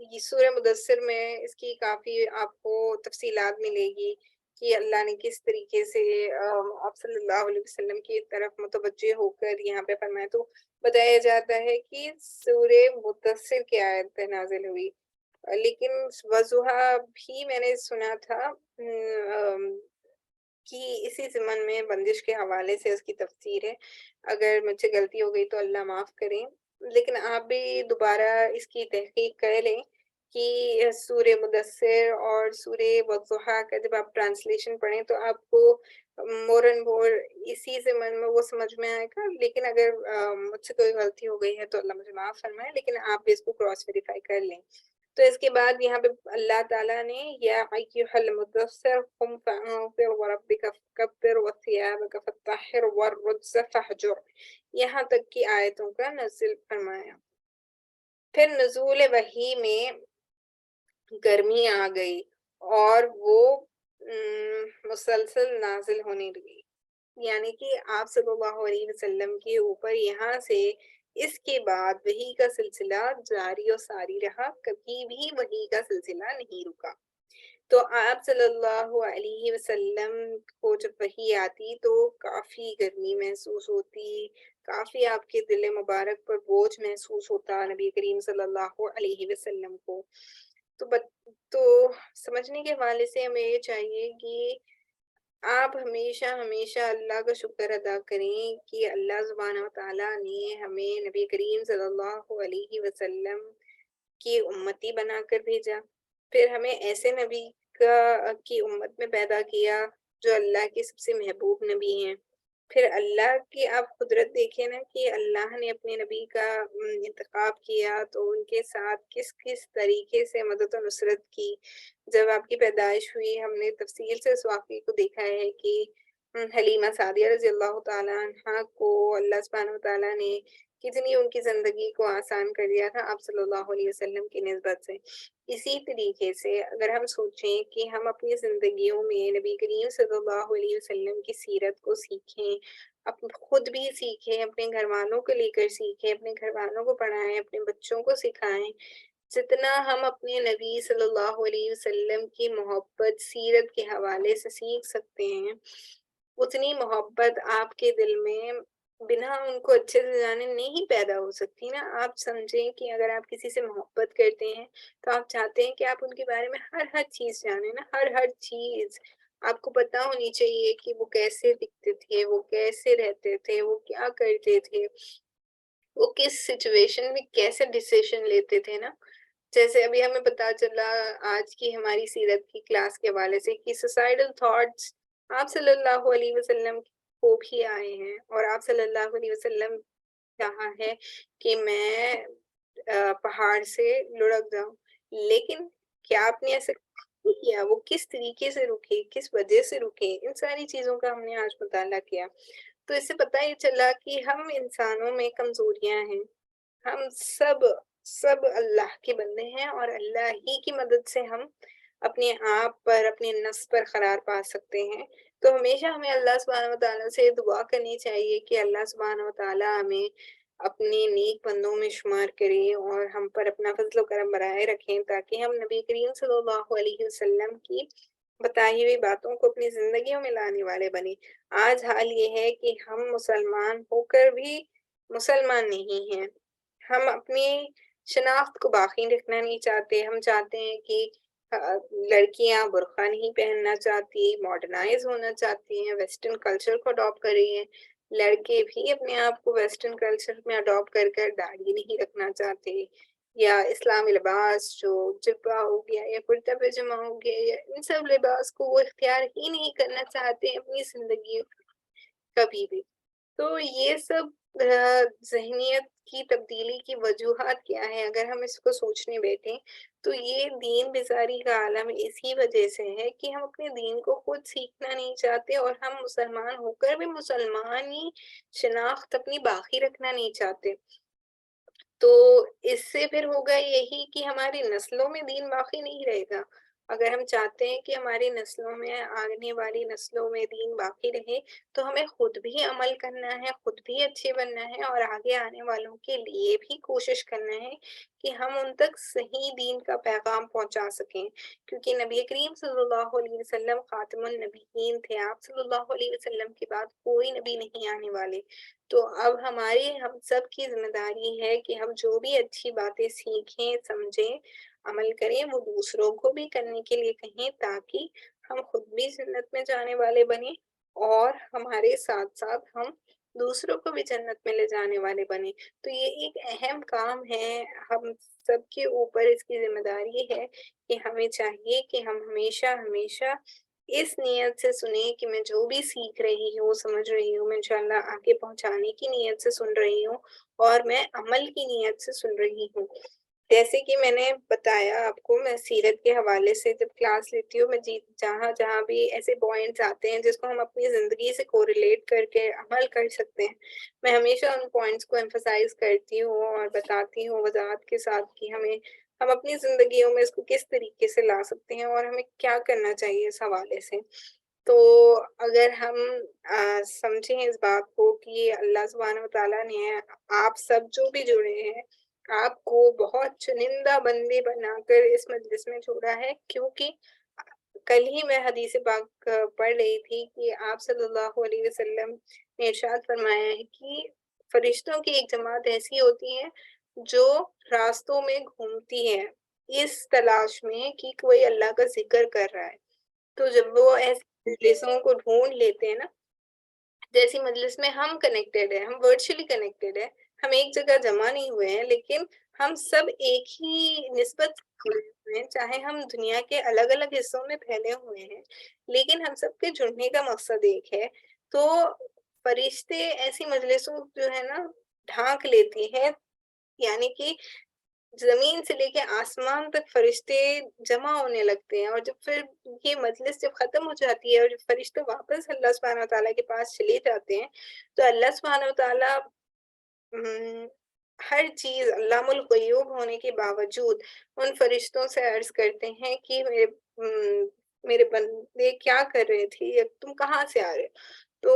یہ سورہ مدثر میں اس کی کافی آپ کو تفصیلات ملے گی کہ اللہ نے کس طریقے سے آپ صلی اللہ علیہ وسلم کی طرف متوجہ ہو کر یہاں پہ فرمایا. تو بتایا جاتا ہے کہ سورہ مدثر کی آیت نازل ہوئی. لیکن وضحا بھی میں نے سنا تھا کہ اسی ضمن میں بندش کے حوالے سے اس کی تفسیر ہے. اگر مجھ سے غلطی ہو گئی تو اللہ معاف کریں، لیکن آپ بھی دوبارہ اس کی تحقیق کر لیں کہ سورہ مدثر اور سورہ والضحیٰ کا جب آپ ٹرانسلیشن پڑھیں تو آپ کو مور اینڈ مور اسی ضمن میں وہ سمجھ میں آئے گا. لیکن اگر مجھ سے کوئی غلطی ہو گئی ہے تو اللہ مجھے معاف فرمائے، لیکن آپ بھی اس کو کراس ویریفائی کر لیں. تو اس کے بعد یہاں پہ اللہ تعالیٰ نے یا ایھا المدثر قم فانذر وربک فکبر وثیابک فطہر والرجز فہجر، یہاں تک کی آیتوں کا نزل فرمایا. پھر نزول وحی میں گرمی آ گئی اور وہ مسلسل نازل ہونے لگی. یعنی کہ آپ صلی اللہ علیہ وسلم کے اوپر یہاں سے اس کے بعد وحی کا سلسلہ جاری و ساری رہا، کبھی بھی وحی کا سلسلہ نہیں رکا۔ تو آپ صلی اللہ علیہ وسلم کو جب وحی آتی تو کافی گرمی محسوس ہوتی، کافی آپ کے دل مبارک پر بوجھ محسوس ہوتا نبی کریم صلی اللہ علیہ وسلم کو۔ تو تو سمجھنے کے حوالے سے ہمیں یہ چاہیے کہ آپ ہمیشہ ہمیشہ اللہ کا شکر ادا کریں کہ اللہ سبحانہ و تعالیٰ نے ہمیں نبی کریم صلی اللہ علیہ وسلم کی امتی بنا کر بھیجا، پھر ہمیں ایسے نبی کی امت میں پیدا کیا جو اللہ کے سب سے محبوب نبی ہیں۔ پھر اللہ کی آپ قدرت دیکھیں نا کہ اللہ نے اپنے نبی کا انتخاب کیا تو ان کے ساتھ کس کس طریقے سے مدد و نصرت کی۔ جب آپ کی پیدائش ہوئی ہم نے تفصیل سے اس واقعے کو دیکھا ہے کہ حلیمہ سعدیہ رضی اللہ تعالیٰ عنہ کو اللہ سبحانہ و تعالیٰ نے کتنی ان کی زندگی کو آسان کر دیا تھا آپ صلی اللہ علیہ وسلم کی نسبت سے۔ اسی طریقے سے اگر ہم سوچیں کہ ہم اپنی زندگیوں میں نبی کریم صلی اللہ علیہ وسلم کی سیرت کو سیکھیں، خود بھی سیکھیں، اپنے گھر والوں کو لے کر سیکھیں، اپنے گھر والوں کو پڑھائیں، اپنے بچوں کو سکھائیں، جتنا ہم اپنے نبی صلی اللہ علیہ وسلم کی محبت سیرت کے حوالے سے سیکھ سکتے ہیں، اتنی محبت آپ کے دل میں بنا ان کو اچھے سے جانے نہیں پیدا ہو سکتی نا۔ آپ سمجھیں کہ اگر آپ کسی سے محبت کرتے ہیں تو آپ چاہتے ہیں کہ آپ ان کے بارے میں ہر چیز جانیں نا، ہر چیز آپ کو پتا ہونی چاہیے کہ وہ کیسے دکھتے تھے، وہ کیسے رہتے تھے، وہ کیا کرتے تھے، وہ کس سچویشن میں کیسے ڈیسیشن لیتے تھے نا۔ جیسے ابھی ہمیں پتا چلا آج کی ہماری سیرت کی کلاس کے حوالے سے کہ سوسائڈل تھاٹس آپ صلی اللہ علیہ وسلم کو بھی آئے ہیں، اور آپ صلی اللہ علیہ وسلم چاہا ہے کہ میں پہاڑ سے لڑک جاؤں، لیکن کیا آپ نے ایسا نہیں کیا؟ وہ کس طریقے سے رکے، کس وجہ سے رکے، ان ساری چیزوں کا ہم نے آج مطالعہ کیا۔ تو اس سے پتہ یہ چلا کہ ہم انسانوں میں کمزوریاں ہیں، ہم سب اللہ کے بندے ہیں، اور اللہ ہی کی مدد سے ہم اپنے آپ پر، اپنے نفس پر قرار پا سکتے ہیں۔ تو ہمیشہ ہمیں اللہ سبحانہ و تعالیٰ سے دعا کرنی چاہیے کہ اللہ سبحانہ و تعالیٰ ہمیں اپنے نیک بندوں میں شمار کرے اور ہم پر اپنا فضل و کرم برائے رکھیں، تاکہ ہم نبی کریم صلی اللہ علیہ وسلم کی بتائی ہوئی باتوں کو اپنی زندگیوں میں لانے والے بنے۔ آج حال یہ ہے کہ ہم مسلمان ہو کر بھی مسلمان نہیں ہیں، ہم اپنی شناخت کو باقی رکھنا نہیں چاہتے، ہم چاہتے ہیں کہ لڑکیاں برقع نہیں پہننا چاہتی، ماڈرنائز ہونا چاہتی ہیں، ویسٹرن کلچر کو اڈاپٹ کر رہی ہیں، لڑکے بھی اپنے آپ کو ویسٹرن کلچر میں اڈاپٹ کر داڑھی نہیں رکھنا چاہتے، یا اسلامی لباس جو جبہ ہو گیا یا کرتا پاجامہ ہو گیا، یا ان سب لباس کو وہ اختیار ہی نہیں کرنا چاہتے اپنی زندگی کبھی بھی۔ تو یہ سب ذہنیت کی تبدیلی کی وجوہات کیا ہے؟ اگر ہم اس کو سوچنے بیٹھیں تو یہ دین بیزاری کا عالم اسی وجہ سے ہے کہ ہم اپنے دین کو خود سیکھنا نہیں چاہتے، اور ہم مسلمان ہو کر بھی مسلمانی شناخت اپنی باقی رکھنا نہیں چاہتے۔ تو اس سے پھر ہوگا یہی کہ ہماری نسلوں میں دین باقی نہیں رہے گا۔ اگر ہم چاہتے ہیں کہ ہماری نسلوں میں، آنے والی نسلوں میں دین باقی رہے، تو ہمیں خود بھی عمل کرنا ہے، خود بھی اچھے بننا ہے، اور آگے آنے والوں کے لیے بھی کوشش کرنا ہے کہ ہم ان تک صحیح دین کا پیغام پہنچا سکیں، کیونکہ نبی کریم صلی اللہ علیہ وسلم خاتم النبیین تھے، آپ صلی اللہ علیہ وسلم کے بعد کوئی نبی نہیں آنے والے۔ تو اب ہم سب کی ذمہ داری ہے کہ ہم جو بھی اچھی باتیں سیکھیں، سمجھیں، عمل کریں، وہ دوسروں کو بھی کرنے کے لیے کہیں، تاکہ ہم خود بھی جنت میں جانے والے بنیں، اور ہمارے ساتھ ساتھ ہم دوسروں کو بھی جنت میں لے جانے والے بنے۔ تو یہ ایک اہم کام ہے، ہم سب کے اوپر اس کی ذمہ داری ہے کہ ہمیں چاہیے کہ ہم ہمیشہ ہمیشہ اس نیت سے سنیں کہ میں جو بھی سیکھ رہی ہوں، سمجھ رہی ہوں، میں انشاءاللہ آگے پہنچانے کی نیت سے سن رہی ہوں، اور میں عمل کی نیت سے سن رہی ہوں۔ جیسے کہ میں نے بتایا آپ کو، میں سیرت کے حوالے سے جب کلاس لیتی ہوں، میں جہاں بھی ایسے پوائنٹس آتے ہیں جس کو ہم اپنی زندگی سے کوریلیٹ کر کے عمل کر سکتے ہیں، میں ہمیشہ ان پوائنٹس کو ایمفسائز کرتی ہوں اور بتاتی ہوں وضاحت کے ساتھ کہ ہم اپنی زندگیوں میں اس کو کس طریقے سے لا سکتے ہیں، اور ہمیں کیا کرنا چاہیے اس حوالے سے۔ تو اگر ہم سمجھیں اس بات کو کہ اللہ سبحانہ وتعالیٰ نے آپ سب جو بھی جڑے ہیں آپ کو بہت چنندہ بندے بنا کر اس مجلس میں جوڑا ہے، کیونکہ کل ہی میں حدیث پاک پڑھ رہی تھی کہ آپ صلی اللہ علیہ وسلم نے ارشاد فرمایا ہے کہ فرشتوں کی ایک جماعت ایسی ہوتی ہے جو راستوں میں گھومتی ہے اس تلاش میں کہ کوئی اللہ کا ذکر کر رہا ہے. تو جب وہ ایسے مجلسوں کو ڈھونڈ لیتے ہیں نا، جیسی مجلس میں ہم کنیکٹڈ ہیں، ہم ورچولی کنیکٹڈ ہیں، ہم ایک جگہ جمع نہیں ہوئے ہیں لیکن ہم سب ایک ہی نسبت سے جڑے ہوئے ہیں، چاہے ہم دنیا کے الگ الگ حصوں میں پھیلے ہوئے ہیں لیکن ہم سب کے جڑنے کا مقصد ایک ہے. تو فرشتے ایسی مجلسوں جو ہے نا ڈھانک لیتی ہے، یعنی کہ زمین سے لے کے آسمان تک فرشتے جمع ہونے لگتے ہیں، اور جب پھر یہ مجلس جب ختم ہو جاتی ہے اور جب فرشتے واپس اللہ سبحانہ وتعالیٰ کے پاس چلے جاتے ہیں تو اللہ سبحانہ وتعالیٰ ہر چیز علام الغیوب ہونے کے باوجود ان فرشتوں سے عرض کرتے ہیں کہ میرے بندے کیا کر رہے تھے، یا تم کہاں سے آ رہے ہو؟ تو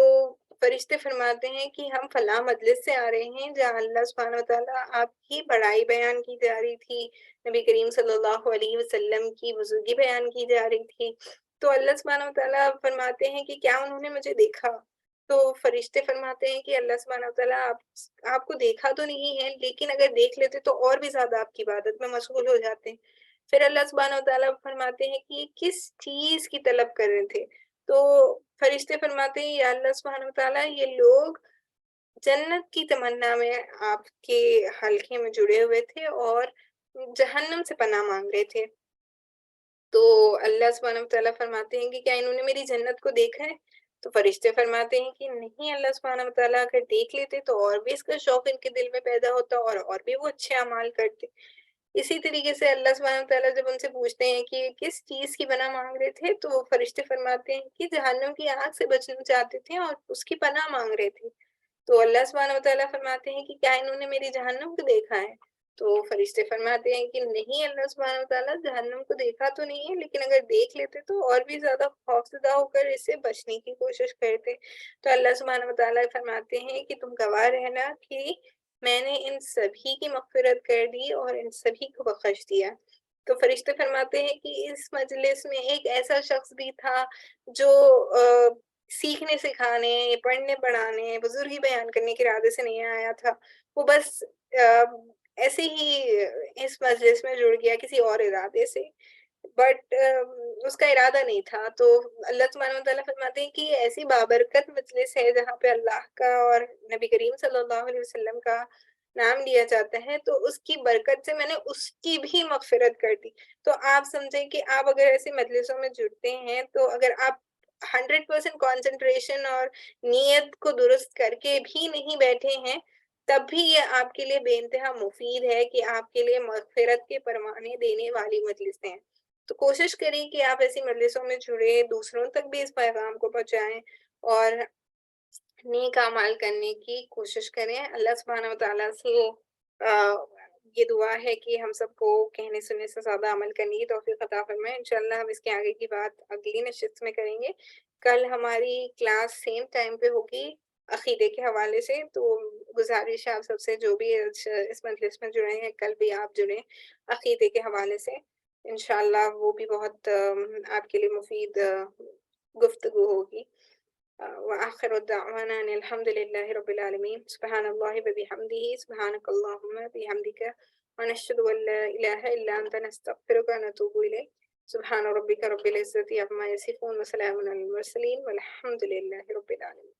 فرشتے فرماتے ہیں کہ ہم فلاں مجلس سے آ رہے ہیں جہاں اللہ سبحانہ وتعالیٰ آپ کی بڑائی بیان کی جا رہی تھی، نبی کریم صلی اللہ علیہ وسلم کی بزرگی بیان کی جا رہی تھی. تو اللہ سبحانہ وتعالیٰ فرماتے ہیں کہ کیا انہوں نے مجھے دیکھا؟ تو فرشتے فرماتے ہیں کہ اللہ سبحانہ وتعالیٰ آپ کو دیکھا تو نہیں ہے لیکن اگر دیکھ لیتے تو اور بھی زیادہ آپ کی عبادت میں مشغول ہو جاتے ہیں. پھر اللہ سبحانہ وتعالیٰ فرماتے ہیں کہ یہ کس چیز کی طلب کر رہے تھے؟ تو فرشتے فرماتے ہیں یا اللہ سبحانہ وتعالیٰ یہ لوگ جنت کی تمنا میں آپ کے حلقے میں جڑے ہوئے تھے اور جہنم سے پناہ مانگ رہے تھے. تو اللہ سبحانہ وتعالیٰ فرماتے ہیں کہ کیا انہوں نے میری جنت کو دیکھا ہے؟ تو فرشتے فرماتے ہیں کہ نہیں، اللہ سبحانہ وتعالیٰ اگر دیکھ لیتے تو اور بھی اس کا شوق ان کے دل میں پیدا ہوتا اور بھی وہ اچھے اعمال کرتے. اسی طریقے سے اللہ سبحانہ وتعالیٰ جب ان سے پوچھتے ہیں کہ کس چیز کی پناہ مانگ رہے تھے تو فرشتے فرماتے ہیں کہ جہنم کی آگ سے بچنا چاہتے تھے اور اس کی پناہ مانگ رہے تھے. تو اللہ سبحانہ وتعالیٰ فرماتے ہیں کہ کیا انہوں نے میری جہنم کو دیکھا ہے؟ تو فرشتے فرماتے ہیں کہ نہیں، اللہ سبحانہ وتعالیٰ جہنم کو دیکھا تو نہیں ہے لیکن اگر دیکھ لیتے تو اور بھی زیادہ خوفزدہ ہو کر اس سے بچنے کی کوشش کرتے. تو اللہ سبحانہ وتعالیٰ فرماتے ہیں کہ تم گواہ رہنا کہ میں نے ان سبھی کی مغفرت کر دی اور ان سبھی کو بخش دیا. تو فرشتے فرماتے ہیں کہ اس مجلس میں ایک ایسا شخص بھی تھا جو سیکھنے سکھانے، پڑھنے پڑھانے، بزرگی بیان کرنے کے ارادے سے نہیں آیا تھا. وہ بس ایسے ہی اس مجلس میں جڑ گیا کسی اور ارادے سے، بٹ اس کا ارادہ نہیں تھا. تو اللہ سبحانہ وتعالیٰ فرماتے ہیں کہ یہ ایسی بابرکت مجلس ہے جہاں پہ اللہ کا اور نبی کریم صلی اللہ علیہ وسلم کا نام لیا جاتا ہے، تو اس کی برکت سے میں نے اس کی بھی مغفرت کر دی. تو آپ سمجھیں کہ آپ اگر ایسی مجلسوں میں جڑتے ہیں تو اگر آپ 100% کانسنٹریشن اور نیت کو درست کر کے بھی نہیں بیٹھے ہیں تب بھی یہ آپ کے لیے بے انتہا مفید ہے کہ آپ کے لیے مغفرت کے پروانے دینے والی مجلسیں ہیں. تو کوشش کریں کہ آپ ایسی مجلسوں میں جڑے، دوسروں تک بھی اس پیغام کو پہنچائیں اور نیک اعمال کرنے کی کوشش کریں. اللہ سبحانہ وتعالیٰ سے یہ دعا ہے کہ ہم سب کو کہنے سننے سے زیادہ عمل کرنے کی توفیق عطا فرمائے. انشاءاللہ ہم اس کے آگے کی بات اگلی نشست میں کریں گے. کل ہماری کلاس سیم ٹائم پہ ہوگی عقیدے کے حوالے سے. تو گزارش ہے آپ سب سے جو بھی اس مجلس میں جڑے ہیں کل بھی آپ جڑیں عقیدے کے حوالے سے. انشاءاللہ وہ بھی بہت آپ کے لیے مفید گفتگو ہوگی. وآخر دعوانا ان الحمد لله رب العالمين. سبحان الله وبحمده، سبحانك اللهم بحمدك، ونشهد ان لا اله الا انت، نستغفرك ونتوب اليك. سبحان ربك رب العزة عما يصفون وسلام على المرسلين والحمد لله رب العالمين.